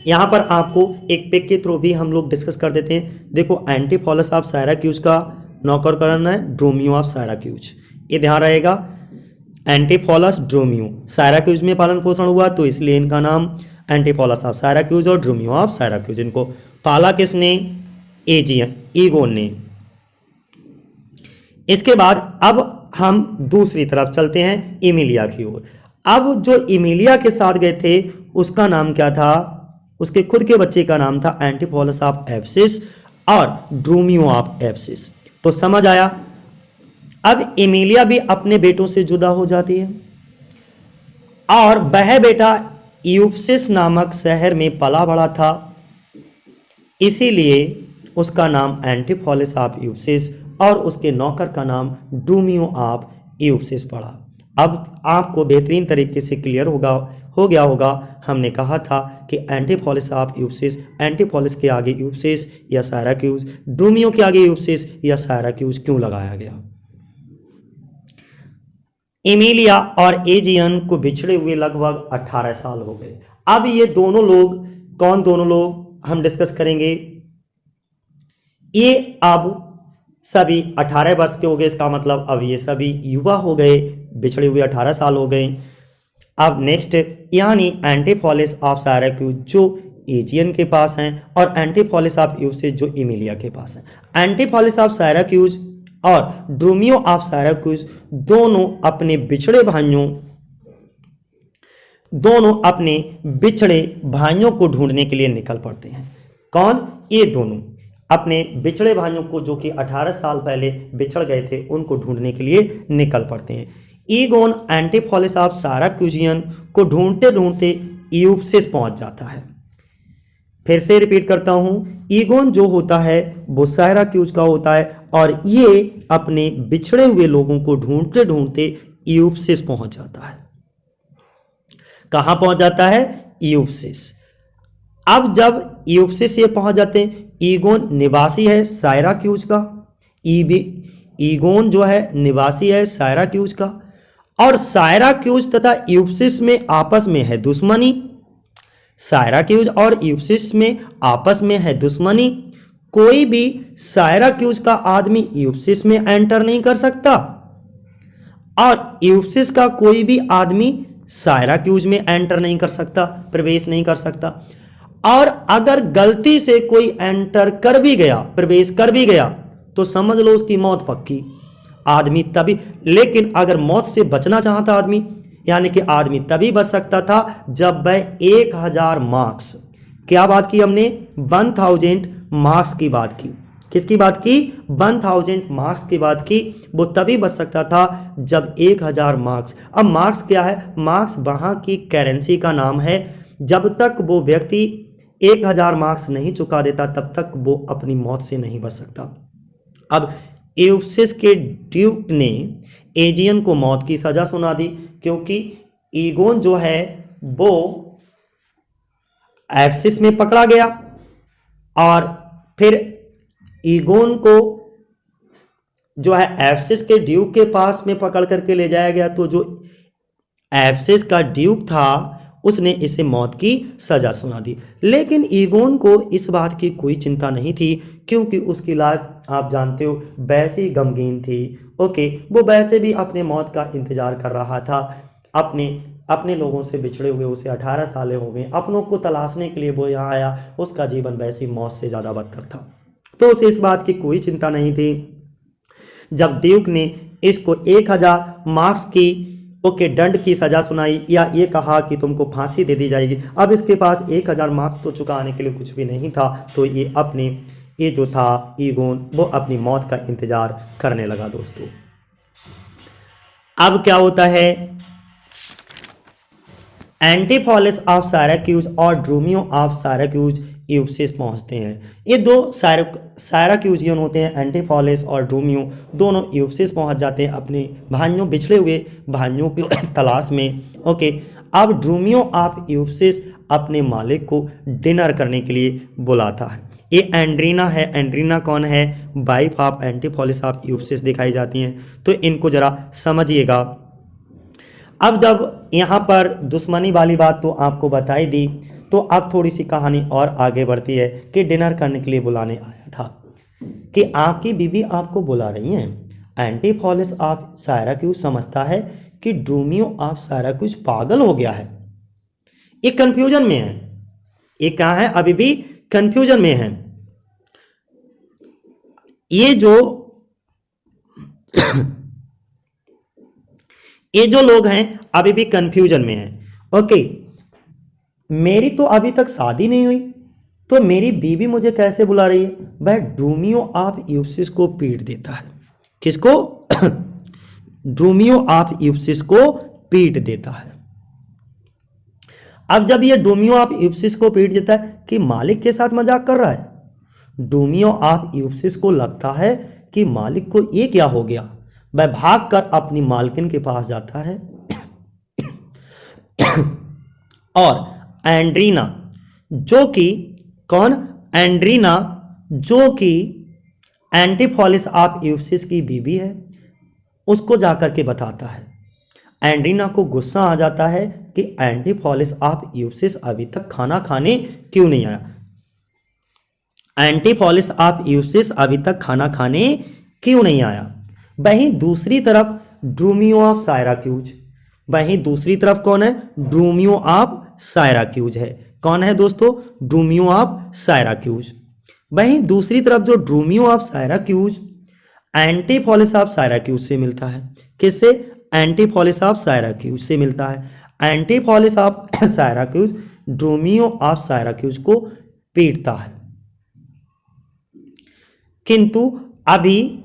यहां पर आपको एक पिक के थ्रू भी हम लोग डिस्कस कर देते हैं। देखो, एंटीफॉलस ऑफ सायराक्यूज का नौकर करना है ड्रूमियो ऑफ सायराक्यूज, ये ध्यान रहेगा। एंटीफॉलस ड्रूमियो सायराक्यूज में पालन पोषण हुआ, तो इसलिए इनका नाम एंटीफॉलस ऑफ सायराक्यूज और ड्रूमियो ऑफ सायराक्यूज। इनको पाला किसने, ईगोन ने। इसके बाद अब हम दूसरी तरफ चलते हैं, इमिलिया की ओर। अब जो इमिलिया के साथ गए थे उसका नाम क्या था, उसके खुद के बच्चे का नाम था एंटीफॉलस ऑफ एफेसस और ड्रूमियो ऑफ एफेसस। तो समझ आया। अब इमिलिया भी अपने बेटों से जुदा हो जाती है और वह बेटा यूपसिस नामक शहर में पला बड़ा था, इसीलिए उसका नाम एंटीफॉलस ऑफ यूपसिस और उसके नौकर का नाम ड्रूमियो ऑफ यूपसिस पड़ा। अब आपको बेहतरीन तरीके से क्लियर हो गया होगा, हमने कहा था कि एंटीफॉलस ऑफ यूपसिस, एंटीफॉलस के आगे यूपसिस या सायराक्यूज, ड्रूमियो के आगे यूपसिस या सायराक्यूज क्यों लगाया गया। इमिलिया और एजियन को बिछड़े हुए लगभग 18 साल हो गए। अब ये दोनों लोग, कौन दोनों लोग, हम डिस्कस करेंगे। ये अब सभी 18 वर्ष के हो गए, इसका मतलब अब ये सभी युवा हो गए, बिछड़े हुए 18 साल हो गए। अब नेक्स्ट, यानी एंटीफॉलिस ऑफ सायराक्यूज जो एजियन के पास हैं और एंटीफॉलिस ऑफ यूसिस जो इमिलिया के पास हैं। एंटीफॉलिस ऑफ सायराक्यूज और ड्रूमियो ऑफ सायराक्यूज दोनों अपने बिछड़े भाइयों को ढूंढने के लिए निकल पड़ते हैं। कौन? ये दोनों अपने बिछड़े भाइयों को जो कि 18 साल पहले बिछड़ गए थे उनको ढूंढने के लिए निकल पड़ते हैं। ईगोन एंटीफॉलिस ऑफ सायराक्यूजियन को ढूंढते ढूंढते यूप्सिस पहुंच जाता है। फिर से रिपीट करता हूं, ईगोन जो होता है वो सायराक्यूज का होता है और ये अपने बिछड़े हुए लोगों को ढूंढते ढूंढते यूप्सिस पहुंच जाता है। कहां पहुंच जाता है? यूप्सिस। अब जब यूप्सिस ये पहुंच जाते हैं, ईगोन निवासी है सायराक्यूज का, ईगोन जो है निवासी है सायराक्यूज का, और सायराक्यूज तथा यूप्सिस में आपस में है दुश्मनी। सायराक्यूज और यूप्सिस में आपस में है दुश्मनी। कोई भी सायराक्यूज का आदमी यूप्सिस में एंटर नहीं कर सकता और यूप्सिस का कोई भी आदमी सायराक्यूज में एंटर नहीं कर सकता, प्रवेश नहीं कर सकता। और अगर गलती से कोई एंटर कर भी गया, प्रवेश कर भी गया, तो समझ लो उसकी मौत पक्की। आदमी तभी, लेकिन अगर मौत से बचना चाहता आदमी, यानी कि आदमी तभी बच सकता था जब वह 1000 मार्क्स, क्या बात की हमने? 1000 मार्क्स की बात की। किसकी बात की? 1000 मार्क्स की बात की। वो तभी बच सकता था जब 1000 मार्क्स। अब मार्क्स क्या है? मार्क्स वहां की करेंसी का नाम है। जब तक वो व्यक्ति 1000 मार्क्स नहीं चुका देता तब तक वो अपनी मौत से नहीं बच सकता। अब यूप्सिस के ड्यूक ने एजियन को मौत की सजा सुना दी, क्योंकि ईगोन जो है वो एप्सिस में पकड़ा गया और फिर ईगोन को जो है एप्सिस के ड्यूक के पास में पकड़ करके ले जाया गया। तो जो एप्सिस का ड्यूक था उसने इसे मौत की सजा सुना दी। लेकिन ईगोन को इस बात की कोई चिंता नहीं थी, क्योंकि उसकी लाइफ आप जानते हो वैसे ही गमगीन थी। ओके, वो वैसे भी अपने मौत का इंतजार कर रहा था। अपने लोगों से बिछड़े हुए उसे 18 साल हो गए, अपनों को तलाशने के लिए वो यहाँ आया। उसका जीवन वैसे ही मौत से ज़्यादा बदतर था, तो उसे इस बात की कोई चिंता नहीं थी। जब ड्यूक ने इसको 1000 मार्क्स की दंड की सजा सुनाई, या ये कहा कि तुमको फांसी दे दी जाएगी, अब इसके पास 1000 मार्क्स तो चुकाने के लिए कुछ भी नहीं था, तो ये जो था ईगोन, वो अपनी मौत का इंतजार करने लगा। दोस्तों, अब क्या होता है? एंटीफॉलिस ऑफ सायराक्यूज और ड्रूमियो ऑफ सायराक्यूज यूप्सिस पहुंचते हैं। ये दो सायराक्यूजियन होते हैं, एंटीफॉलिस और ड्रूमियो, दोनों यूप्सिस पहुंच जाते हैं अपने भाइयों, बिछड़े हुए भाइयों की तलाश में। ओके, अब ड्रूमियो ऑफ यूप्सिस अपने मालिक को डिनर करने के लिए बुलाता है। ये एंड्रीना है। एंड्रीना कौन है? वाइफ ऑफ एंटीफॉलिस ऑफ यूप्सिस दिखाई जाती हैं। तो इनको जरा समझिएगा। अब जब यहाँ पर दुश्मनी वाली बात तो आपको बताई दी, तो अब थोड़ी सी कहानी और आगे बढ़ती है कि डिनर करने के लिए बुलाने आया था, कि आपकी बीवी आपको बुला रही हैं। एंटीफॉलिस ऑफ सायराक्यूज समझता है कि ड्रूमियो ऑफ सायराक्यूज पागल हो गया है। ये कंफ्यूजन में है। ये क्या है? अभी भी कंफ्यूजन में है। ये जो लोग हैं अभी भी कंफ्यूजन में हैं। ओके, मेरी तो अभी तक शादी नहीं हुई, तो मेरी बीवी मुझे कैसे बुला रही है? वह ड्रूमियो ऑफ यूप्सिस को पीट देता है। किसको? ड्रूमियो ऑफ यूप्सिस को पीट देता है। अब जब ये ड्रूमियो ऑफ यूप्सिस को पीट देता है कि मालिक के साथ मजाक कर रहा है। ड्रूमियो ऑफ यूप्सिस को लगता है कि मालिक को ये क्या हो गया। वह भागकर अपनी मालकिन के पास जाता है और एंड्रीना, जो कि कौन? एंड्रीना, जो कि एंटीफॉलिस ऑफ यूप्सिस की बीवी है, उसको जाकर के बताता है। एंड्रीना को गुस्सा आ जाता है कि एंटीफॉलिस ऑफ यूप्सिस अभी तक खाना खाने क्यों नहीं आया। एंटीफॉलिस ऑफ यूसिस अभी तक खाना खाने क्यों नहीं आया। वहीं दूसरी तरफ ड्रूमियो ऑफ साइराक्यूज, वहीं दूसरी तरफ कौन है, ड्रूमियो ऑफ साइराक्यूज है। कौन है दोस्तों, ड्रूमियो ऑफ साइराक्यूज। वहीं दूसरी तरफ जो ड्रूमियो ऑफ साइराक्यूज एंटीफॉलिस ऑफ साइराक्यूज से मिलता है। किससे, एंटीफॉलिस ऑफ साइराक्यूज से मिलता है। एंटीफॉलिस ऑफ साइराक्यूज ड्रूमियो ऑफ साइराक्यूज को पीटता है। किंतु अभी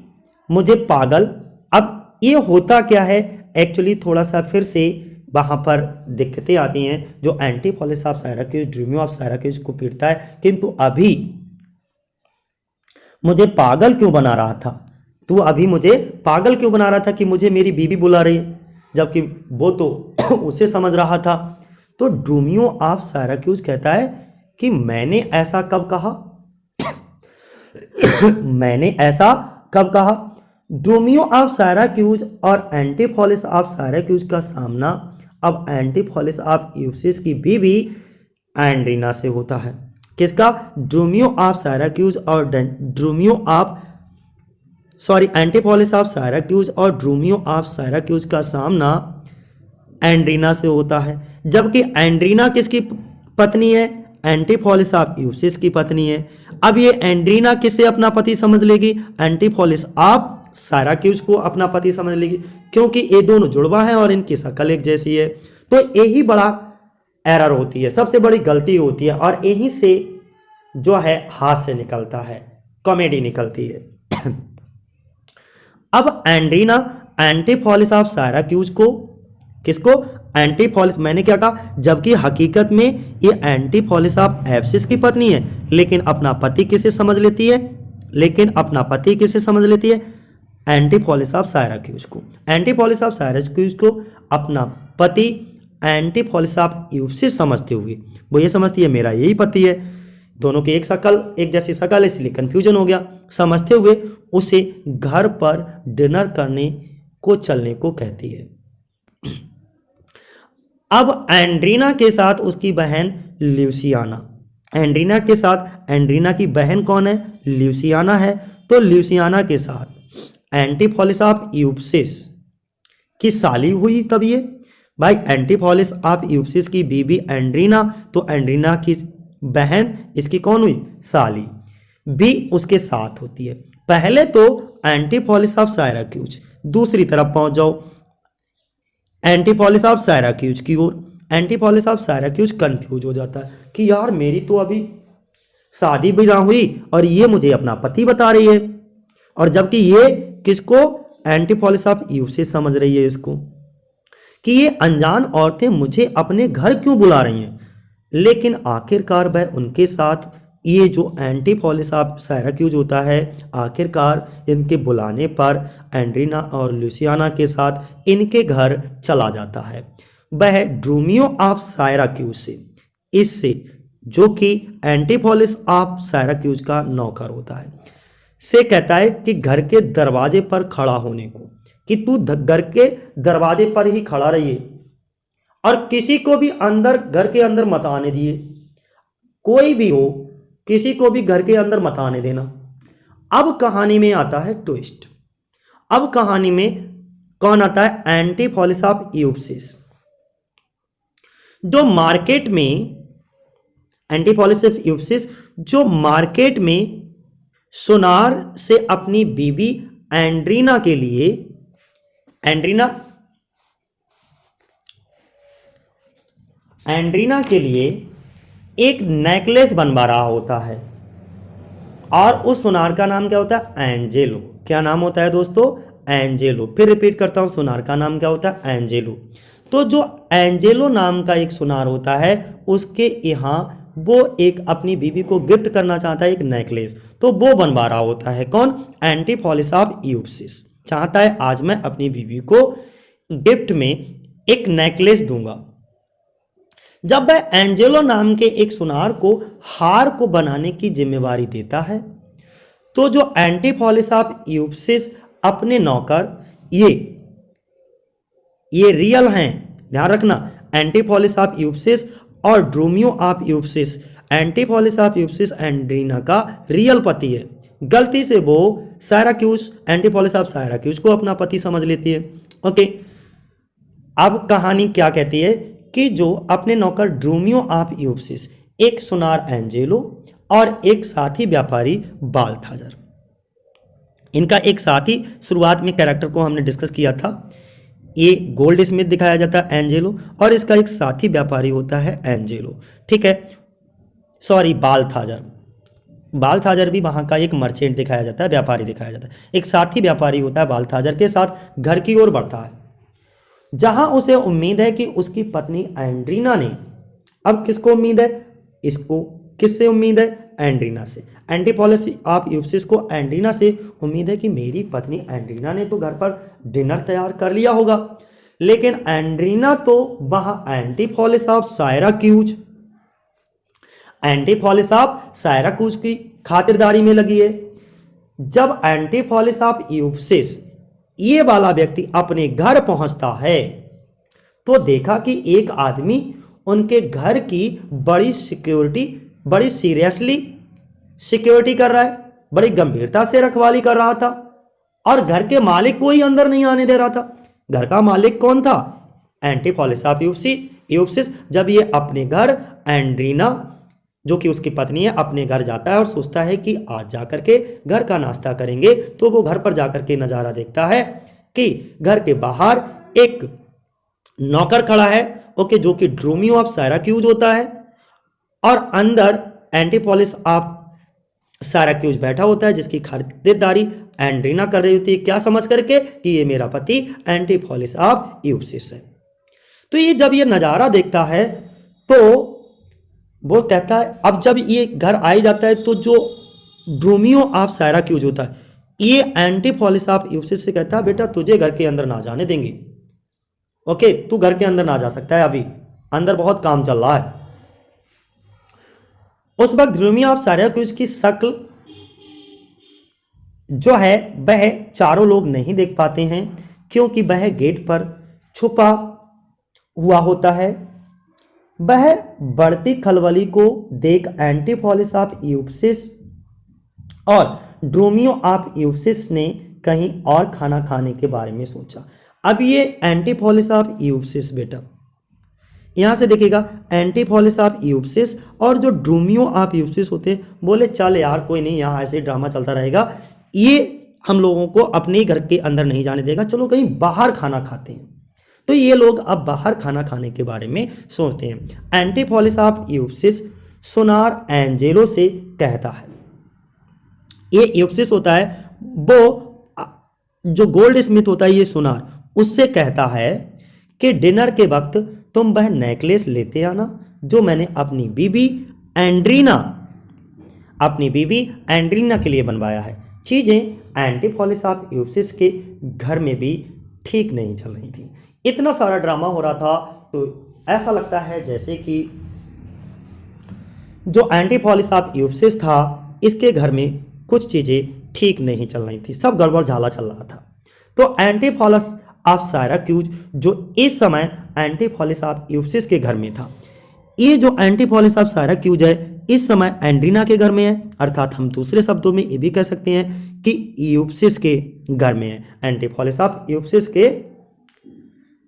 मुझे पागल, अब ये होता क्या है, एक्चुअली थोड़ा सा फिर से वहां पर दिक्कतें आती हैं। जो एंटीफॉलिस ऑफ साइराक्यूज ड्रूमियो ऑफ साइराक्यूज को पीटता है, किंतु अभी मुझे पागल क्यों बना रहा था, तू अभी मुझे पागल क्यों बना रहा था कि मुझे मेरी बीवी बुला रही है, जबकि वो तो उसे समझ रहा था। तो ड्रूमियो ऑफ साइराक्यूज कहता है कि मैंने ऐसा कब कहा मैंने ऐसा कब कहा। ड्रूमियो ऑफ साइराक्यूज और एंटीफॉलिस ऑफ साइराक्यूज का सामना अब एंटीफॉलिस ऑफ यूसिस की बीवी एंड्रीना से होता है। किसका, ड्रूमियो ऑफ साइराक्यूज और एंटीफॉलिस ऑफ साइराक्यूज और ड्रूमियो ऑफ साइराक्यूज का सामना एंड्रीना से होता है। जबकि एंड्रीना किसकी पत्नी है, एंटीफॉलिस ऑफ यूसिस की पत्नी है। अब ये एंड्रीना किसे अपना पति समझ लेगी, एंटीफॉलिस ऑफ साइराक्यूज को अपना पति समझ लेगी, क्योंकि ये दोनों जुड़वा है और इनकी शक्ल एक जैसी है। तो यही बड़ा एरर होती है, सबसे बड़ी गलती होती है, और यहीं से जो है हास्य निकलता है, कॉमेडी निकलती है। अब एंड्रीना एंटीफॉलिस ऑफ साइराक्यूज को, किसको, एंटीफॉलिस, मैंने क्या कहा, जबकि हकीकत में ये एंटीफॉलिस ऑफ एब्सिस की पत्नी है, लेकिन अपना पति किसे समझ लेती है, एंटीफॉलिस ऑफ साइराक्यूज को। एंटीफॉलिस ऑफ साइराक्यूज को अपना पति एंटीफॉलिस ऑफ यूसिस समझते हुए वो ये समझती है मेरा यही पति है, दोनों की एक जैसी शक्ल, इसलिए कंफ्यूजन हो गया। समझते हुए उसे घर पर डिनर करने को चलने को कहती है। अब एंड्रीना के साथ उसकी बहन ल्यूसियाना, एंड्रीना की बहन कौन है, ल्यूसियाना है। तो ल्यूसियाना के साथ एंटीफॉलिस ऑफ यूसिस की साली हुई। तब ये भाई एंटीफॉलिस ऑफ यूसिस की बीबी एंड्रीना, तो एंड्रीना की बहन इसकी कौन हुई, साली, भी उसके साथ होती है। पहले तो एंटीफॉलिस ऑफ साइराक्यूज, दूसरी तरफ पहुंच जाओ एंटीफॉलिस ऑफ साइराक्यूज की ओर। एंटीफॉलिस ऑफ साइराक्यूज कंफ्यूज हो जाता है कि यार मेरी तो अभी शादी भी ना हुई और ये मुझे अपना पति बता रही है, और जबकि ये किसको, एंटीफॉलिस ऑफ यूसिस समझ रही है इसको, कि ये अनजान औरतें मुझे अपने घर क्यों बुला रही हैं। लेकिन आखिरकार वह उनके साथ, ये जो एंटीफॉलिस ऑफ साइराक्यूज होता है, आखिरकार इनके बुलाने पर एंड्रीना और ल्यूसियाना के साथ इनके घर चला जाता है। वह ड्रूमियो ऑफ साइराक्यूज से, इससे जो कि एंटीफॉलिस ऑफ साइराक्यूज का नौकर होता है, से कहता है कि घर के दरवाजे पर खड़ा होने को, कि तू घर के दरवाजे पर ही खड़ा रहिए और किसी को भी अंदर, घर के अंदर मत आने दिए, कोई भी हो किसी को भी घर के अंदर मत आने देना। अब कहानी में आता है ट्विस्ट। अब कहानी में कौन आता है, एंटीफॉलिस ऑफ यूसिस, जो मार्केट में, एंटीफॉलिस ऑफ यूसिस जो मार्केट में सुनार से अपनी बीबी एंड्रीना के लिए, एंड्रीना के लिए एक नेकलेस बनवा रहा होता है, और उस सुनार का नाम क्या होता है, एंजेलो। क्या नाम होता है दोस्तों, एंजेलो। फिर रिपीट करता हूं, सुनार का नाम क्या होता है, एंजेलो। तो जो एंजेलो नाम का एक सुनार होता है, उसके यहाँ वो एक अपनी बीवी को गिफ्ट करना चाहता है, एक नेकलेस, तो वो बनवा रहा होता है। कौन, एंटीफॉलिस ऑफ यूसिस चाहता है आज मैं अपनी बीवी को गिफ्ट में एक नेकलेस दूंगा। जब वह एंजेलो नाम के एक सुनार को हार को बनाने की जिम्मेवारी देता है, तो जो एंटीफॉलिस ऑफ यूसिस अपने नौकर, ये रियल हैं, ध्यान रखना, एंटीफॉलिस ऑफ यूसिस और ड्रूमियो ऑफ यूसिस, एंटीफॉलिस ऑफ यूप्सिस एंड्रीना का रियल पति है। गलती से वो साइराक्यूज, एंटीफॉलिस ऑफ साइराक्यूज को अपना पति समझ लेती है। ओके, अब कहानी क्या कहती है कि जो अपने नौकर ड्रोमियो ऑफ यूप्सिस, एक सुनार एंजेलो और एक साथी व्यापारी बाल्थाजर, इनका एक साथी, शुरुआत में कैरेक्टर को हमने डिस्कस किया था, ये गोल्ड स्मिथ दिखाया जाता है एंजेलो, और इसका एक साथी व्यापारी होता है एंजेलो, ठीक है, सॉरी बाल्थाजर। बाल्थाजर भी वहाँ का एक मर्चेंट दिखाया जाता है, व्यापारी दिखाया जाता है। एक साथी व्यापारी होता है बाल्थाजर के साथ घर की ओर बढ़ता है, जहां उसे उम्मीद है कि उसकी पत्नी एंड्रीना ने, अब किसको उम्मीद है, इसको किससे उम्मीद है, एंड्रीना से। एंटीफॉलिस ऑफ यूप्सिस को एंड्रीना से उम्मीद है कि मेरी पत्नी एंड्रीना ने तो घर पर डिनर तैयार कर लिया होगा, लेकिन एंड्रीना तो वहां एंटीफॉलिस ऑफ साइराक्यूज, एंटीफॉलिस ऑफ साइराक्यूज की खातिरदारी में लगी है। जब एंटीफॉलिस ऑफ यूप्सिस, ये वाला व्यक्ति अपने घर पहुंचता है तो देखा कि एक आदमी उनके घर की बड़ी सिक्योरिटी, बड़ी सीरियसली सिक्योरिटी कर रहा है, बड़ी गंभीरता से रखवाली कर रहा था, और घर के मालिक को ही अंदर नहीं आने दे रहा था। घर का मालिक कौन था, एंटीफॉलिस ऑफ यूप्सिस। जब ये अपने घर एंड्रीना, जो कि उसकी पत्नी है, अपने घर जाता है और सोचता है कि आज जाकर के घर का नाश्ता करेंगे, तो वो घर पर जाकर के नज़ारा देखता है कि घर के बाहर एक नौकर खड़ा है, ओके, जो कि ड्रोमियो ऑफ साइराक्यूज होता है, और अंदर एंटीफॉलिस ऑफ साइराक्यूज बैठा होता है, जिसकी खातिरदारी एंड्रीना कर रही होती है, क्या समझ करके कि ये मेरा पति एंटीफॉलिस ऑफ यूप्सिस है। तो ये जब ये नज़ारा देखता है तो वो कहता है, अब जब ये घर आ जाता है तो जो ड्रोमियो ऑफ साइराक्यूज होता है, ये एंटीफॉलिस ऑफ यूप्सिस से कहता है, बेटा तुझे घर के अंदर ना जाने देंगे, ओके, तू घर के अंदर ना जा सकता है, अभी अंदर बहुत काम चल रहा है। उस वक्त ड्रोमियो ऑफ साइराक्यूज की शक्ल जो है वह चारों लोग नहीं देख पाते हैं, क्योंकि वह गेट पर छुपा हुआ होता है। वह बढ़ती खलबली को देख एंटीफॉलिस ऑफ यूप्सिस और ड्रोमियो ऑफ यूप्सिस ने कहीं और खाना खाने के बारे में सोचा। अब ये एंटीफॉलिस ऑफ यूप्सिस, बेटा यहां से देखिएगा, एंटीफॉलिस ऑफ यूप्सिस और जो ड्रोमियो ऑफ यूप्सिस होते हैं, बोले चल यार कोई नहीं, यहाँ ऐसे ड्रामा चलता रहेगा, ये हम लोगों को अपने घर के अंदर नहीं जाने देगा, चलो कहीं बाहर खाना खाते हैं। तो ये लोग अब बाहर खाना खाने के बारे में सोचते हैं। एंटीफॉलिस ऑफ यूप्सिस सुनार एंजेलो से कहता है, ये यूप्सिस होता है, वो जो गोल्ड स्मिथ होता है, ये सुनार, उससे कहता है कि डिनर के वक्त तुम वह नेकलेस लेते आना जो मैंने अपनी बीवी एंड्रीना के लिए बनवाया है। चीज़ें एंटीफॉलिस ऑफ यूप्सिस के घर में भी ठीक नहीं चल रही थी। इतना सारा ड्रामा हो रहा था, तो ऐसा लगता है जैसे कि जो एंटीफॉलिस ऑफ यूप्सिस था, इसके घर में कुछ चीज़ें ठीक नहीं चल रही थी, सब गड़बड़ झाला चल रहा था। तो एंटीफॉलिस ऑफ साइराक्यूज, जो इस समय एंटीफॉलिस ऑफ यूप्सिस के घर में था, ये जो एंटीफॉलिस ऑफ साइराक्यूज है, इस समय एंड्रीना के घर में है, अर्थात हम दूसरे शब्दों में ये भी कह सकते हैं कि यूप्सिस के घर में है, एंटीफॉलिस ऑफ यूप्सिस के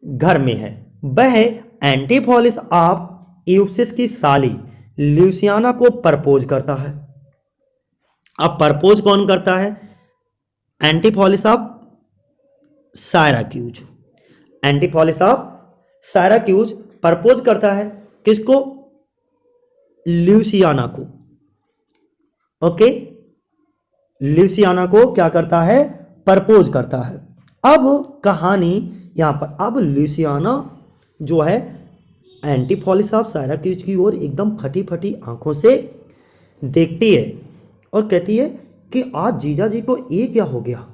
घर में है। वह एंटीफॉलिस ऑफ यूप्सिस की साली ल्यूसियाना को प्रपोज करता है। अब प्रपोज कौन करता है, एंटीफॉलिस ऑफ साइराक्यूज। एंटीफॉलिस ऑफ साइराक्यूज प्रपोज करता है, किसको, ल्यूसियाना को, ओके, ल्यूसियाना को क्या करता है, प्रपोज करता है। अब कहानी यहां पर, अब ल्यूसियाना जो है एंटीफॉलिस ऑफ साइराक्यूज की ओर एकदम फटी फटी आंखों से देखती है और कहती है कि आज जीजा जी को ये क्या हो गया,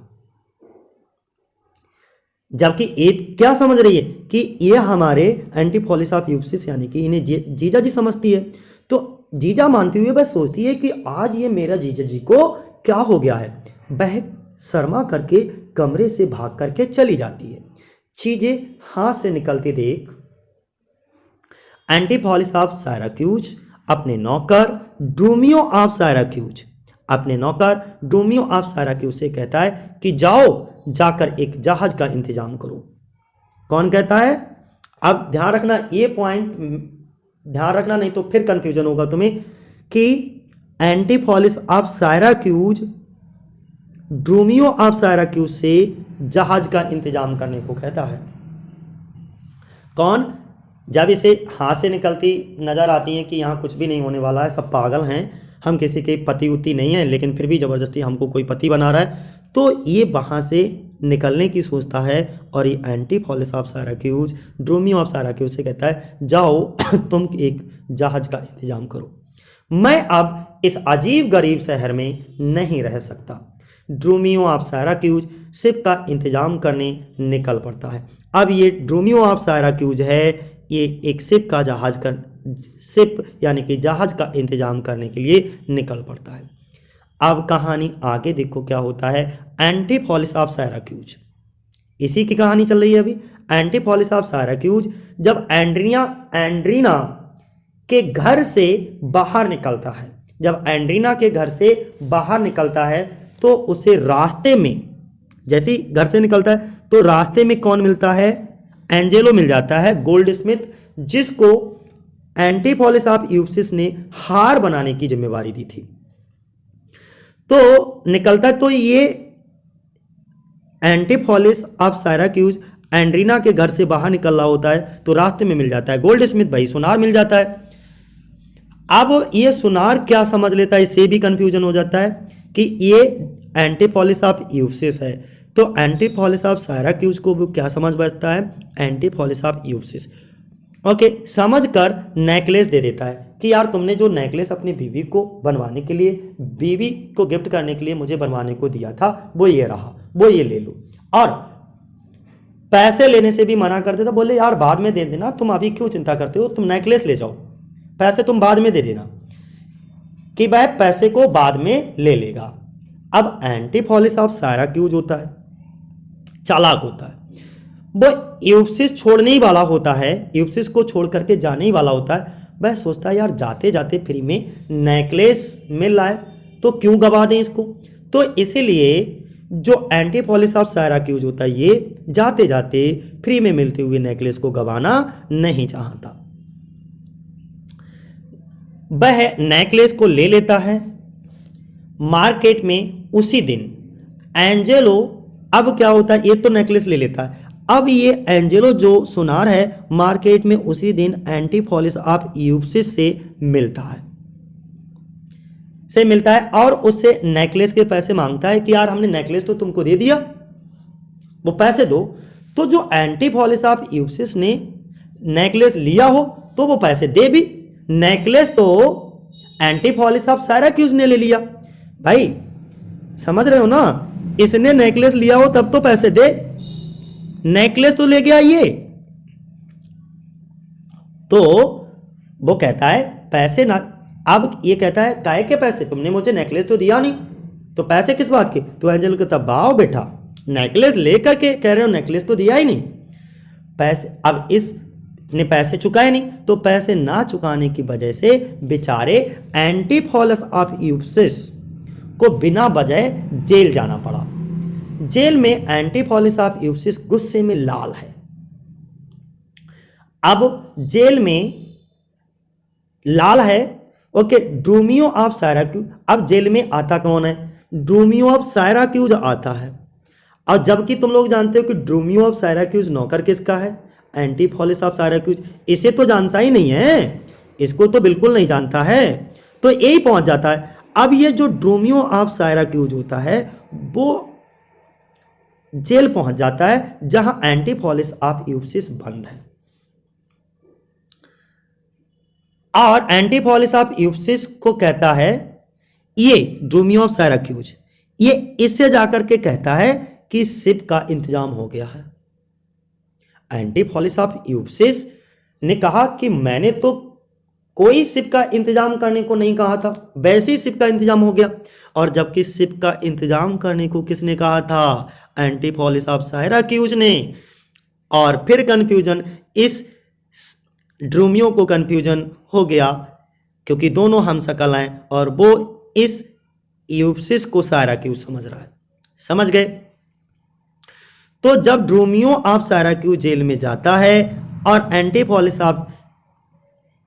जबकि ये क्या समझ रही है कि ये हमारे एंटीफॉलिस ऑफ यूप्सिस यानी कि इन्हें जीजा जी समझती है। तो जीजा मानती हुई वह सोचती है कि आज ये मेरा जीजा जी को क्या हो गया है। वह शर्मा करके कमरे से भाग करके चली जाती है। चीजें हाथ से निकलती देख एंटीफॉलिस ऑफ साइराक्यूज अपने नौकर ड्रूमियो ऑफ साइराक्यूज, अपने नौकर ड्रूमियो ऑफ साइराक्यूज से कहता है कि जाओ जाकर एक जहाज का इंतजाम करो। कौन कहता है? अब ध्यान रखना, ये पॉइंट ध्यान रखना, नहीं तो फिर कंफ्यूजन होगा तुम्हें, कि एंटीफॉलिस ऑफ साइराक्यूज ड्रूमियो ऑफ साइराक्यूज से जहाज का इंतजाम करने को कहता है। कौन? जब इसे हाथ से निकलती नजर आती है कि यहाँ कुछ भी नहीं होने वाला है, सब पागल हैं, हम किसी के पति उति नहीं है, लेकिन फिर भी जबरदस्ती हमको कोई पति बना रहा है, तो ये वहाँ से निकलने की सोचता है और ये एंटीफॉलिस ऑफ साइराक्यूज ड्रूमियो ऑफ साइराक्यूज से कहता है जाओ तुम एक जहाज का इंतजाम करो, मैं अब इस अजीब गरीब शहर में नहीं रह सकता। ड्रूमियो ऑफ साइराक्यूज शिप का इंतजाम करने निकल पड़ता है। अब ये ड्रूमियो ऑफ साइराक्यूज है, ये एक शिप यानी कि जहाज का इंतजाम करने के लिए निकल पड़ता है। अब कहानी आगे देखो क्या होता है। एंटीफॉलिस ऑफ साइराक्यूज, इसी की कहानी चल रही है अभी। एंटीफॉलिस ऑफ साइराक्यूज जब एंड्रीना के घर से बाहर निकलता है, जब एंड्रीना के घर से बाहर निकलता है तो उसे रास्ते में, जैसे ही घर से निकलता है तो रास्ते में कौन मिलता है? एंजेलो मिल जाता है, गोल्ड स्मिथ, जिसको एंटीफॉलिस ऑफ यूपसिस ने हार बनाने की जिम्मेवारी दी थी। तो निकलता है, तो ये एंटीफॉलिस ऑफ साइराक्यूज एंड्रीना के घर से बाहर निकल रहा होता है तो रास्ते में मिल जाता है गोल्ड स्मिथ, भाई सुनार मिल जाता है। अब ये सुनार क्या समझ लेता है, इससे भी कंफ्यूजन हो जाता है कि ये एंटीफॉलिस ऑफ यूपसिस है, तो एंटीफॉलिस ऑफ साइराक्यूज को वो क्या समझ बैठता है? एंटीफॉलिस ऑफ यूपसिस। ओके, समझकर नेकलेस दे देता है कि यार तुमने जो नेकलेस अपनी बीवी को बनवाने के लिए, बीवी को गिफ्ट करने के लिए मुझे बनवाने को दिया था, वो ये रहा, वो ये ले लो। और पैसे लेने से भी मना कर देता, बोले यार बाद में दे देना, तुम अभी क्यों चिंता करते हो, तुम नेकलेस ले जाओ, पैसे तुम बाद में दे देना, कि वह पैसे को बाद में ले लेगा। अब एंटीफॉलिस ऑफ साइराक्यूज होता है, चालाक होता है, वो यूपसिस छोड़ने ही वाला होता है, यूपसिस को छोड़ करके जाने ही वाला होता है। वह सोचता है यार जाते जाते फ्री में नेकलेस मिल रहा है तो क्यों गवा दें इसको। तो इसीलिए जो एंटीफॉलिस ऑफ साइराक्यूज होता है ये जाते जाते फ्री में मिलते हुए नेकलेस को गवाना नहीं चाहता। वह नेकलेस को ले लेता है। मार्केट में उसी दिन एंजेलो, अब क्या होता है, ये तो नेकलेस ले लेता है, अब ये एंजेलो जो सुनार है मार्केट में उसी दिन एंटीफॉलिस ऑफ यूपसिस से मिलता है और उससे नेकलेस के पैसे मांगता है कि यार हमने नेकलेस तो तुमको दे दिया, वो पैसे दो। तो जो एंटीफॉलिस ऑफ यूपसिस ने नेकलेस लिया हो तो वो पैसे दे भी, नेकलेस तो एंटीफॉलिस ऑफ साइराक्यूज ने ले लिया। भाई समझ रहे हो ना, इसने नेकलेस लिया हो तब तो पैसे दे, नेकलेस तो ले गया ये। तो वो कहता है पैसे ना, अब ये कहता है काहे के पैसे, तुमने मुझे नेकलेस तो दिया नहीं, तो पैसे किस बात के। तो एंजेलो कहता बाओ बेटा, नेकलेस लेकर के कह रहे हो नेकलेस तो दिया ही नहीं, पैसे, अब इसने पैसे चुकाए नहीं, तो पैसे ना चुकाने की वजह से बेचारे एंटीफॉलिस ऑफ यूपसिस को बिना वजह जेल जाना पड़ा। जेल में एंटीफॉलिस ऑफ यूपसिस गुस्से में लाल है। अब जेल में लाल है, ओके। ड्रूमियो ऑफ साइराक्यूज, अब जेल में आता कौन है, ड्रूमियो ऑफ साइराक्यूज आता है। और जबकि तुम लोग जानते हो कि ड्रूमियो ऑफ साइराक्यूज नौकर किसका है, एंटीफॉलिस ऑफ साइराक्यूज, इसे तो जानता ही नहीं है, इसको तो बिल्कुल नहीं जानता है, तो यही पहुंच जाता है। अब ये जो ड्रूमियो ऑफ साइराक्यूज होता है वो जेल पहुंच जाता है जहां एंटीफॉलिस ऑफ यूपसिस बंद है, और एंटीफॉलिस ऑफ यूपसिस को कहता है, ये ड्रूमियो ऑफ साइराक्यूज ये इससे जाकर के कहता है कि शिप का इंतजाम हो गया है। एंटीफॉलिस ऑफ यूपसिस ने कहा कि मैंने तो कोई शिप का इंतजाम करने को नहीं कहा था, वैसे ही शिप का इंतजाम हो गया। और जबकि शिप का इंतजाम करने को किसने कहा था, एंटीफॉलिस ऑफ साइराक्यूज ने। और फिर कंफ्यूजन, इस ड्रूमियो को कंफ्यूजन हो गया क्योंकि दोनों हम शकल हैं और वो इस यूप्सिस को साइराक्यूज समझ रहा है। समझ गए? तो जब ड्रोमियो ऑफ साइराक्यूज जेल में जाता है और एंटीपोलिस ऑफ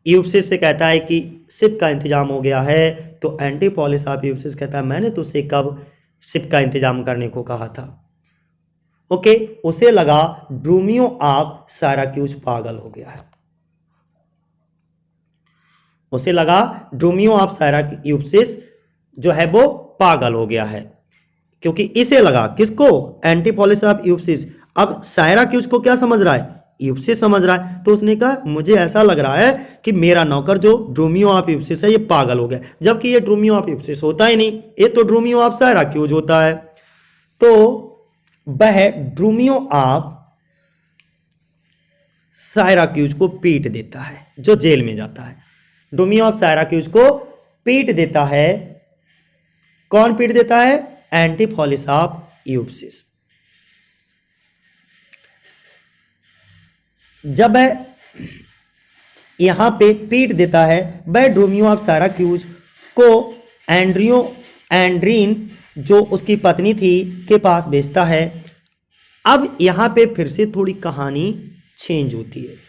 यूप्सिस से कहता है कि शिप का इंतजाम हो गया है, तो एंटीपोलिस ऑफ यूप्सिस कहता है मैंने तुझसे कब शिप का इंतजाम करने को कहा था। ओके, उसे लगा ड्रोमियो ऑफ साइराक्यूज पागल हो गया है। उसे लगा ड्रोमियो ऑफ साइराक्यूज जो है वो पागल हो गया है, क्योंकि इसे लगा, किसको? एंटीपोलिस ऑफ यूप्सिस। अब साइराक्यूज को क्या समझ रहा है? यूप्सिस समझ रहा है। तो उसने कहा मुझे ऐसा लग रहा है कि मेरा नौकर जो ड्रोमियो ऑफ यूप्सिस है ये पागल हो गया, जबकि ये ड्रोमियो ऑफ यूप्सिस होता ही नहीं, ये तो ड्रोमियो ऑफ साइराक्यूज होता है। तो वह ड्रोमियो ऑफ साइराक्यूज को पीट देता है, जो जेल में जाता है। ड्रोमियो ऑफ साइराक्यूज को पीट देता है। कौन पीट देता है? एंटीपोलिस ऑफ यूप्सिस। जब वह यहां पे पीट देता है, वह ड्रोमियो ऑफ साइराक्यूज को एंड्रीन जो उसकी पत्नी थी के पास भेजता है। अब यहां पे फिर से थोड़ी कहानी चेंज होती है।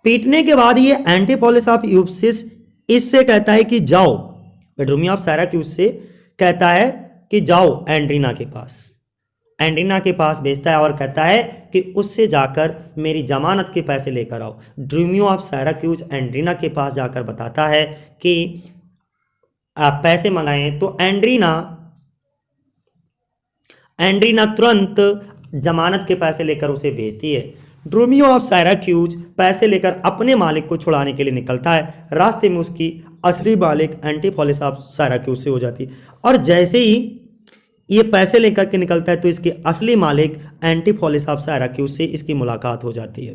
पीटने के बाद ये एंटीपोलिस ऑफ यूप्सिस इससे कहता है कि जाओ, ड्रोमियो ऑफ साइराक्यूज से कहता है कि जाओ एंड्रीना के पास। एंड्रीना के पास भेजता है और कहता है कि उससे जाकर मेरी जमानत के पैसे लेकर आओ। ड्रोमियो ऑफ साइराक्यूज एंड्रीना के पास जाकर बताता है कि आप पैसे मंगाए, तो एंड्रीना तुरंत जमानत के पैसे लेकर उसे भेजती है। ड्रोमियो ऑफ साइराक्यूज पैसे लेकर अपने मालिक को छुड़ाने के लिए निकलता है। रास्ते में उसकी असली मालिक एंटीपोलिस ऑफ साइराक्यूज से हो जाती है, और जैसे ही ये पैसे लेकर के निकलता है तो इसके असली मालिक एंटीपोलिस ऑफ साइराक्यूज से इसकी मुलाकात हो जाती है।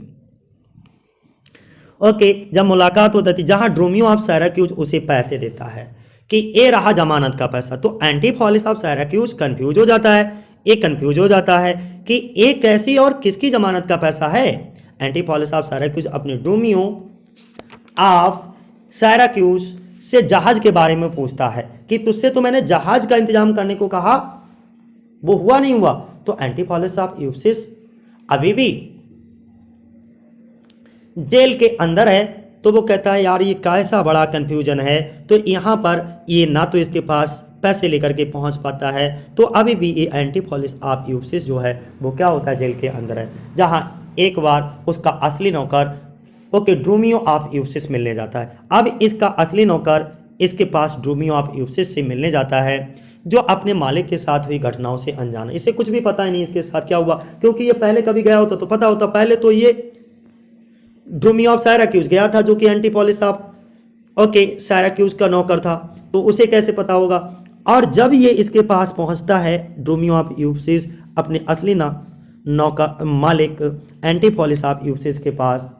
ओके, जब मुलाकात हो जाती है, जहां ड्रोमियो ऑफ साइराक्यूज उसे पैसे देता है कि ये रहा जमानत का पैसा, तो एंटीपोलिस ऑफ साइराक्यूज कंफ्यूज हो जाता है। ये कंफ्यूज हो जाता है कि ये कैसी और किसकी जमानत का पैसा है। एंटीपोलिस ऑफ साइराक्यूज अपने ड्रोमियो ऑफ साइराक्यूज से जहाज के बारे में पूछता है कि तुझसे तो मैंने जहाज का इंतजाम करने को कहा, वो हुआ नहीं हुआ। तो एंटीपोलिस ऑफ यूप्सिस अभी भी जेल के अंदर है, तो वो कहता है यार ये कैसा बड़ा कंफ्यूजन है। तो यहाँ पर ये ना तो इसके पास पैसे लेकर के पहुंच पाता है, तो अभी भी ये एंटीपोलिस ऑफ यूप्सिस जो है वो क्या होता है, जेल के अंदर है, जहाँ एक बार उसका असली नौकर ड्रोमियो ऑफ यूप्सिस मिलने जाता है। अब इसका असली नौकर इसके पास ड्रोमियो ऑफ यूप्सिस से मिलने जाता है, जो अपने मालिक के साथ हुई घटनाओं से अनजान है। इसे कुछ भी पता ही नहीं इसके साथ क्या हुआ, क्योंकि ये पहले कभी गया होता तो पता होता। पहले तो ये ड्रोमियो ऑफ साइराक्यूज गया था, जो कि एंटीपोलिस ऑफ साइराक्यूज का नौकर था, तो उसे कैसे पता होगा। और जब ये इसके पास पहुंचता है, ड्रोमियो ऑफ यूप्सिस अपने असली नौका मालिक एंटीपोलिस ऑफ यूप्सिस के पास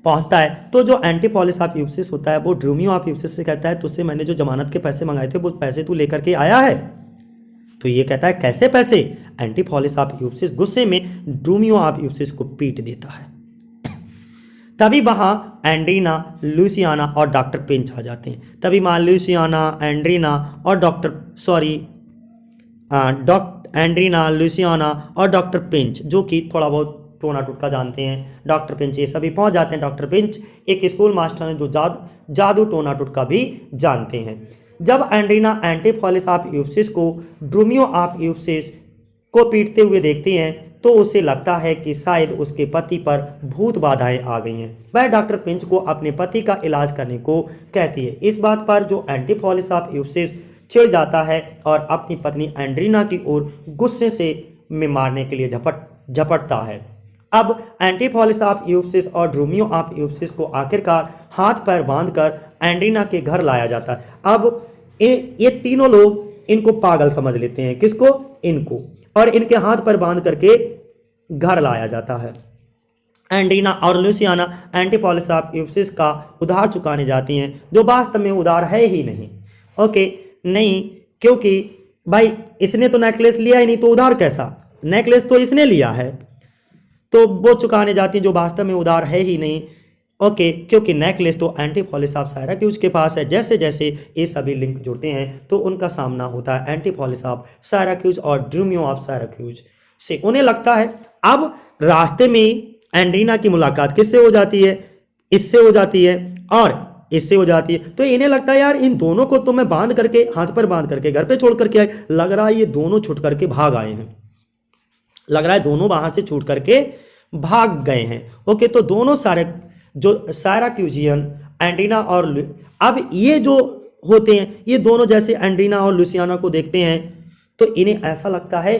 पहुंचता है, तो जो एंटीपोलिस ऑफ यूप्सिस होता है वो ड्रोमियो ऑफ यूप्सिस से कहता है तुझसे मैंने जो जमानत के पैसे मंगाए थे वो पैसे तू लेकर के आया है। तो ये कहता है कैसे पैसे। एंटीपोलिस ऑफ यूप्सिस गुस्से में ड्रोमियो ऑफ यूप्सिस को पीट देता है। तभी वहां एंड्रीना, लुसियाना और डॉक्टर पिंच आ जाते हैं। तभी वहां लुसियाना, एंड्रीना और एंड्रीना, लुसियाना और डॉक्टर पिंच, जो कि थोड़ा बहुत टोना टुटका जानते हैं, डॉक्टर पिंच, ये सभी पहुंच जाते हैं। डॉक्टर पिंच एक स्कूल मास्टर हैं जो जादू टोना टुटका भी जानते हैं। जब एंड्रीना एंटीपोलिस ऑफ यूप्सिस को ड्रोमियो ऑफ यूप्सिस को पीटते हुए देखती हैं, तो उसे लगता है कि शायद उसके पति पर भूत बाधाएं आ गई हैं। वह डॉक्टर पिंच को अपने पति का इलाज करने को कहती है। इस बात पर जो एंटीपोलिस ऑफ यूप्सिस चिढ़ जाता है और अपनी पत्नी एंड्रीना की ओर गुस्से से में मारने के लिए झपटता है। अब एंटीपोलिस ऑफ यूप्सिस और ड्रोमियो ऑफ यूप्सिस को आखिरकार हाथ पैर बांधकर एंड्रीना के घर लाया जाता है। अब ये तीनों लोग इनको पागल समझ लेते हैं, किसको, इनको, और इनके हाथ पर बांध करके घर लाया जाता है। एंड्रीना और लुसियाना एंटीपोलिस ऑफ यूप्सिस का उधार चुकाने जाती हैं, जो वास्तव में उधार है ही नहीं। नहीं, क्योंकि भाई इसने तो नेकलेस लिया ही नहीं, तो उधार कैसा, नेकलेस तो इसने लिया है। तो वो चुकाने जाती हैं जो वास्तव में उधार है ही नहीं। ओके, क्योंकि नेकलेस तो एंटीपोलिस ऑफ साइराक्यूज के पास है। जैसे जैसे ये सभी लिंक जुड़ते हैं तो उनका सामना होता है एंटीपोलिस ऑफ साइराक्यूज और ड्रूमियो ऑफ साइराक्यूज से। उन्हें लगता है, अब रास्ते में एंड्रीना की मुलाकात किससे हो जाती है, इससे हो जाती है और इससे हो जाती है। तो इन्हें लगता है यार इन दोनों को तो मैं बांध करके, हाथ पर बांध करके घर पे छोड़ करके आए, लग रहा है ये दोनों छूट करके भाग आए हैं, लग रहा है दोनों वहां से छूट करके भाग गए हैं। ओके, तो दोनों सारे जो साइराक्यूजियन एंड्रीना और अब ये जो होते हैं, ये दोनों जैसे एंड्रीना और लुसियाना को देखते हैं तो इन्हें ऐसा लगता है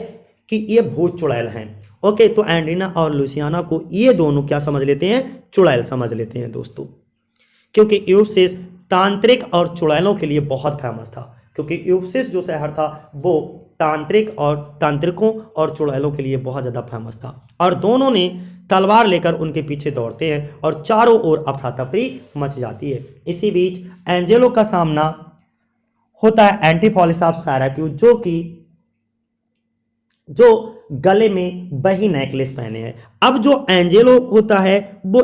कि ये भूत चुड़ैल हैं। ओके, तो एंड्रीना और लुसियाना को ये दोनों क्या समझ लेते हैं, चुड़ैल समझ लेते हैं दोस्तों, क्योंकि यूफ्सिस तांत्रिक और चुड़ैलों के लिए बहुत फेमस था। क्योंकि यूफ्सिस जो शहर था वो तांत्रिक और तांत्रिकों और चुड़ैलों के लिए बहुत ज़्यादा फेमस था। और दोनों ने तलवार लेकर उनके पीछे दौड़ते हैं और चारों ओर अफरा तफरी मच जाती है। इसी बीच एंजेलो का सामना होता है एंटीपोलिस ऑफ साइराक्यूज, जो गले में वही नेकलेस पहने हैं। अब जो एंजेलो होता है वो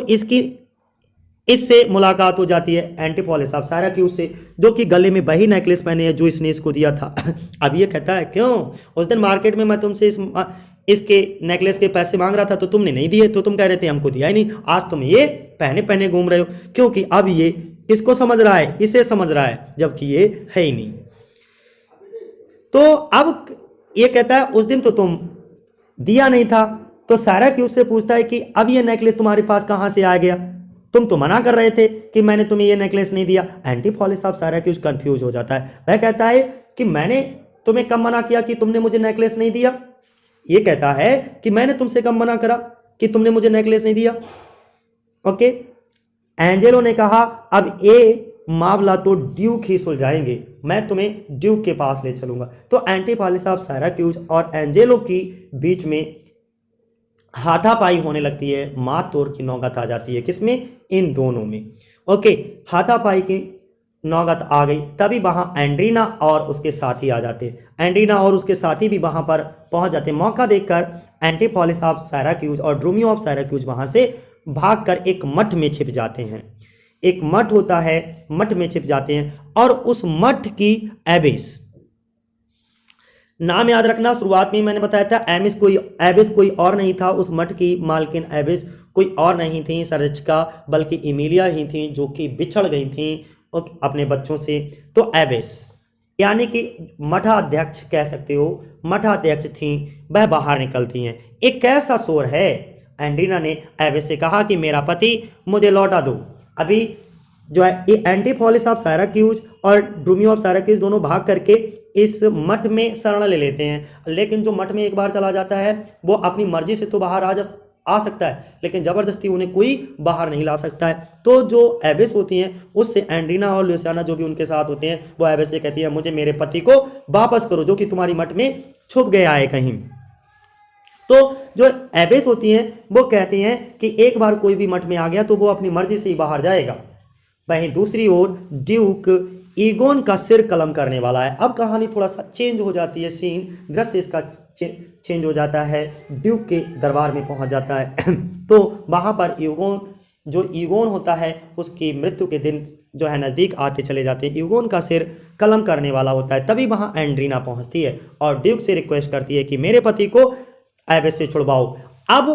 इससे मुलाकात हो जाती है एंटीपोलिस ऑफ साइराक्यूज से, जो कि गले में वही नेकलेस पहने हैं जो इसने इसको दिया था। अब ये कहता है, क्यों उस दिन मार्केट में मैं तुमसे इसके नेकलेस के पैसे मांग रहा था तो तुमने नहीं दिए, तो तुम कह रहे थे हमको दिया ही नहीं, आज तुम ये पहने पहने घूम रहे हो। क्योंकि अब ये इसको समझ रहा है, इसे समझ रहा है, जबकि ये है ही नहीं। तो अब ये कहता है उस दिन तो तुम दिया नहीं था। तो साइराक्यूज से पूछता है कि अब ये नेकलेस तुम्हारे पास कहां से आ गया, तुम तो मना कर रहे थे कि मैंने तुम्हें ये नेकलेस नहीं दिया। एंटीपोलिस ऑफ साइराक्यूज कंफ्यूज हो जाता है। वह कहता है कि मैंने तुम्हें कब मना किया कि तुमने मुझे नेकलेस नहीं दिया। ये कहता है कि मैंने तुमसे कब मना करा कि तुमने मुझे नेकलेस नहीं दिया। ओके, एंजेलो ने कहा अब ये मामला तो ड्यूक ही सुलझाएंगे, मैं तुम्हें ड्यूक के पास ले चलूंगा। तो एंटीपोलिस ऑफ साइराक्यूज और एंजेलो की बीच में हाथापाई होने लगती है, मार तोड़ की नौबत आ जाती है। किसमें, इन दोनों में। ओके, हाथापाई की नौबत आ गई, तभी वहां एंड्रीना और उसके साथी आ जाते हैं। एंड्रीना और उसके साथी भी वहां पर पहुंच जाते हैं। मौका देखकर एंटीपोलिस ऑफ साइराक्यूज और ड्रूमियो ऑफ साइराक्यूज वहां से भागकर एक मठ में छिप जाते हैं। एक मठ होता है, मठ में छिप जाते हैं और उस मठ की एबिस, नाम याद रखना, शुरुआत में मैंने बताया था एबिस कोई और नहीं था। उस मठ की मालकिन एबिस कोई और नहीं थी सरचिका, बल्कि इमिलिया ही थी, जो कि बिछड़ गई थी अपने बच्चों से। तो एबिस यानी कि मठाध्यक्ष कह सकते हो, मठाध्यक्ष थी, वह बाहर निकलती हैं। एक कैसा शोर है, एंड्रीना ने एबिस से कहा कि मेरा पति मुझे लौटा दो। अभी जो है ये एंटीपोलिस ऑफ साइराक्यूज और ड्रूमियो ऑफ साइराक्यूज दोनों भाग करके इस मठ में शरण ले लेते हैं। लेकिन जो मठ में एक बार चला जाता है वो अपनी मर्जी से तो बाहर आ सकता है, लेकिन ज़बरदस्ती उन्हें कोई बाहर नहीं ला सकता है। तो जो एबिस होती हैं उससे एंड्रीना और लुसियाना जो भी उनके साथ होते हैं, वो एबिस से कहती है मुझे मेरे पति को वापस करो जो कि तुम्हारी मठ में छुप गया है कहीं। तो जो एबिस होती हैं वो कहती हैं कि एक बार कोई भी मठ में आ गया तो वो अपनी मर्जी से ही बाहर जाएगा। वहीं दूसरी ओर ड्यूक ईगोन का सिर कलम करने वाला है। अब कहानी थोड़ा सा चेंज हो जाती है, सीन दृश्य इसका चेंज हो जाता है, ड्यूक के दरबार में पहुंच जाता है। तो वहां पर ईगोन होता है उसकी मृत्यु के दिन जो है नज़दीक आते चले जाते हैं। ईगोन का सिर कलम करने वाला होता है। तभी वहां एंड्रीना पहुंचती है और ड्यूक से रिक्वेस्ट करती है कि मेरे पति को एबिस से छुड़वाओ। अब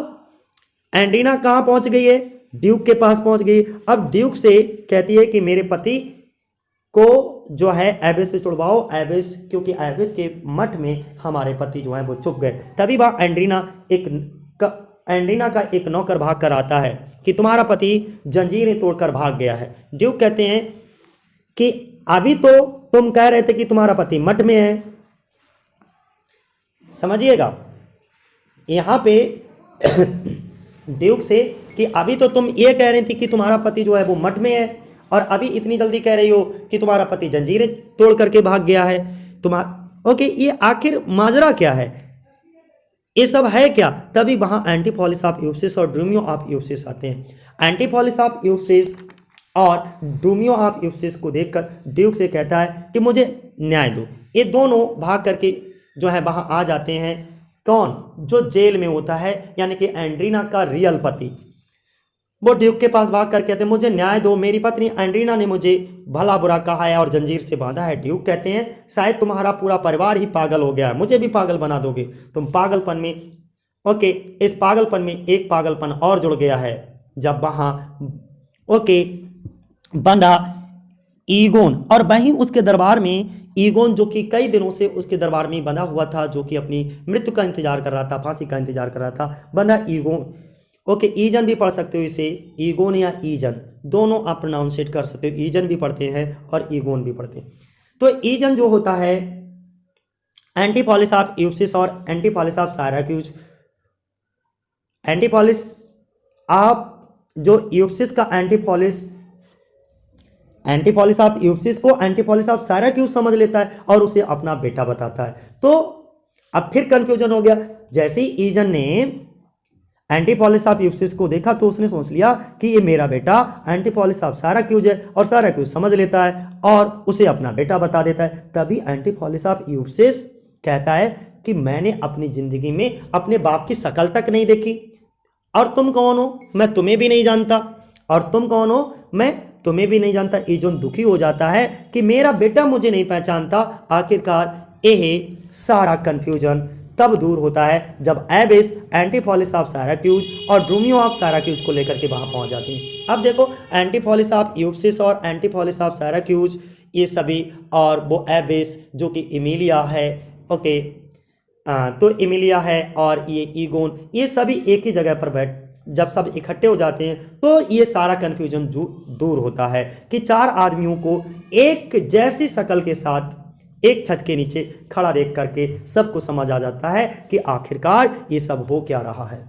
एंड्रीना कहाँ पहुंच गई है, ड्यूक के पास पहुंच गई। अब ड्यूक से कहती है कि मेरे पति को जो है एबिस से छुड़वाओ, एबिस क्योंकि एबिस के मठ में हमारे पति जो हैं वो छुप गए। तभी वह एंड्रीना का एक नौकर भाग कर आता है कि तुम्हारा पति जंजीरें तोड़कर भाग गया है। ड्यूक कहते हैं कि अभी तो तुम कह रहे थे कि तुम्हारा पति मठ में है। समझिएगा यहाँ पे ड्यूक से कि अभी तो तुम ये कह रही थी कि तुम्हारा पति जो है वो मठ में है, और अभी इतनी जल्दी कह रही हो कि तुम्हारा पति जंजीरें तोड़ करके भाग गया है। ओके, ये आखिर माजरा क्या है, ये सब है क्या। तभी वहां एंटीपोलिस ऑफ यूफ्सिस और ड्रूमियो ऑफ यूफ्सिस आते हैं। एंटीपोलिस ऑफ यूफ्सिस और ड्रूमियो ऑफ यूफ्सिस को देखकर ड्यूक से कहता है कि मुझे न्याय दो। ये दोनों भाग करके जो है वहां आ जाते हैं कौन? जो जेल में होता है, यानी कि एंड्रीना का रियल पति, वो ड्यूक के पास भाग कर कहते हैं मुझे न्याय दो, मेरी पत्नी एंड्रीना ने मुझे भला बुरा कहा है और जंजीर से बांधा है। ड्यूक कहते हैं शायद तुम्हारा पूरा परिवार ही पागल हो गया है, मुझे भी पागल बना दोगे तुम। पागलपन में ओके, इस पागलपन में एक पागलपन और जुड़ गया है जब वहां ओके बंधा ईगोन, और वहीं उसके दरबार में ईगोन जो कि कई दिनों से उसके दरबार में बंधा हुआ था, जो कि अपनी मृत्यु का इंतजार कर रहा था, फांसी का इंतजार कर रहा था, बंधा ईगोन। ओके, ईजन भी पढ़ सकते हो इसे, ईगोन या ईजन दोनों आप प्रोनाउंसिएट कर सकते हो, ईजन भी पढ़ते हैं और ईगोन भी पढ़ते हैं। तो ईजन जो होता है एंटीपॉलिस ऑफ यूप्सिस और एंटीपॉलिस ऑफ सायराक्यूज। एंटीपॉलिस ऑफ जो यूप्सिस का एंटीपॉलिस ऑफ यूप्सिस को एंटीपॉलिस ऑफ सायराक्यूज समझ लेता है और उसे अपना बेटा बताता है। तो अब फिर कंफ्यूजन हो गया, जैसे ही ईजन ने एंटीपॉलिस ऑफ यूप्सिस को देखा तो उसने सोच लिया कि ये मेरा बेटा एंटीपॉलिस ऑफ सायराक्यूज है, और सायराक्यूज समझ लेता है और उसे अपना बेटा बता देता है। तभी एंटीपॉलिस ऑफ यूप्सिस कहता है कि मैंने अपनी जिंदगी में अपने बाप की शक्ल तक नहीं देखी, और तुम कौन हो? मैं तुम्हें भी नहीं जानता, और तुम कौन हो? मैं तुम्हें भी नहीं जानता। ईजोन दुखी हो जाता है कि मेरा बेटा मुझे नहीं पहचानता। आखिरकार यह सारा कंफ्यूजन तब दूर होता है जब एबिस एंटीपॉलिस ऑफ सायराक्यूज और ड्रूमियो ऑफ सायराक्यूज को लेकर के वहां पहुंच जाती हैं। अब देखो, एंटीपॉलिस ऑफ यूप्सिस और एंटीपॉलिस ऑफ सायराक्यूज ये सभी, और वो एबिस जो कि इमिलिया है, ओके, तो इमिलिया है और ये ईगोन, ये सभी एक ही जगह पर जब सब इकट्ठे हो जाते हैं तो ये सारा कंफ्यूजन दूर होता है कि चार आदमियों को एक जैसी शक्ल के साथ एक छत के नीचे खड़ा देख करके सबको समझ आ जाता है कि आखिरकार ये सब हो क्या रहा है।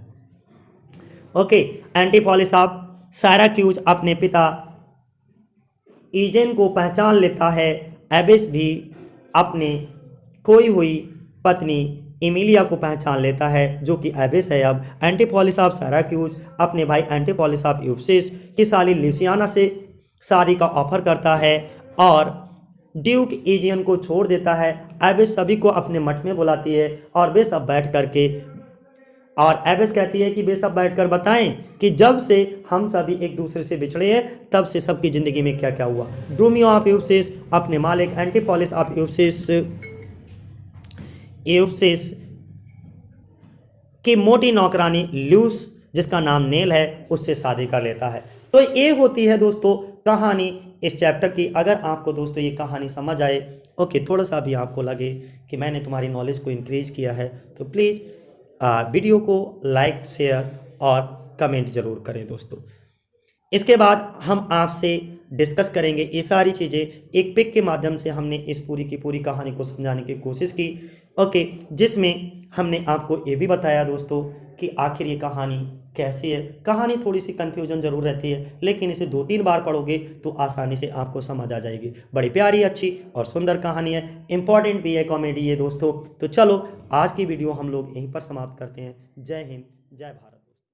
ओके, एंटीपॉलिस ऑफ सायराक्यूज अपने पिता ईजेन को पहचान लेता है। एबिस भी अपने खोई हुई पत्नी इमिलिया को पहचान लेता है, जो कि एबिस है। अब एंटीपॉलिस ऑफ सायराक्यूज अपने भाई एंटीपॉलिस ऑफ यूप्सिस की साली ल्यूसियाना से शादी का ऑफर करता है और ड्यूक ईजियन को छोड़ देता है। एबिस सभी को अपने मठ में बुलाती है और वे सब बैठ करके, और एबिस कहती है कि वे सब बैठकर बताएं कि जब से हम सभी एक दूसरे से बिछड़े हैं तब से सबकी ज़िंदगी में क्या क्या हुआ। ड्रूमियो ऑफ यूप्सिस अपने मालिक एंटीपॉलिस ऑफ यूप्सिस की मोटी नौकरानी ल्यूस, जिसका नाम नेल है, उससे शादी कर लेता है। तो ये होती है दोस्तों कहानी इस चैप्टर की। अगर आपको दोस्तों ये कहानी समझ आए, ओके, थोड़ा सा भी आपको लगे कि मैंने तुम्हारी नॉलेज को इंक्रीज किया है, तो प्लीज़ वीडियो को लाइक, शेयर और कमेंट ज़रूर करें दोस्तों। इसके बाद हम आपसे डिस्कस करेंगे ये सारी चीज़ें। एक पिक के माध्यम से हमने इस पूरी की पूरी कहानी को समझाने की कोशिश की, ओके, जिसमें हमने आपको ये भी बताया दोस्तों कि आखिर ये कहानी कैसी है। कहानी थोड़ी सी कन्फ्यूजन ज़रूर रहती है, लेकिन इसे 2-3 बार पढ़ोगे तो आसानी से आपको समझ आ जाएगी। बड़ी प्यारी, अच्छी और सुंदर कहानी है, इम्पॉर्टेंट भी है, कॉमेडी है दोस्तों। तो चलो आज की वीडियो हम लोग यहीं पर समाप्त करते हैं। जय हिंद, जय भारत।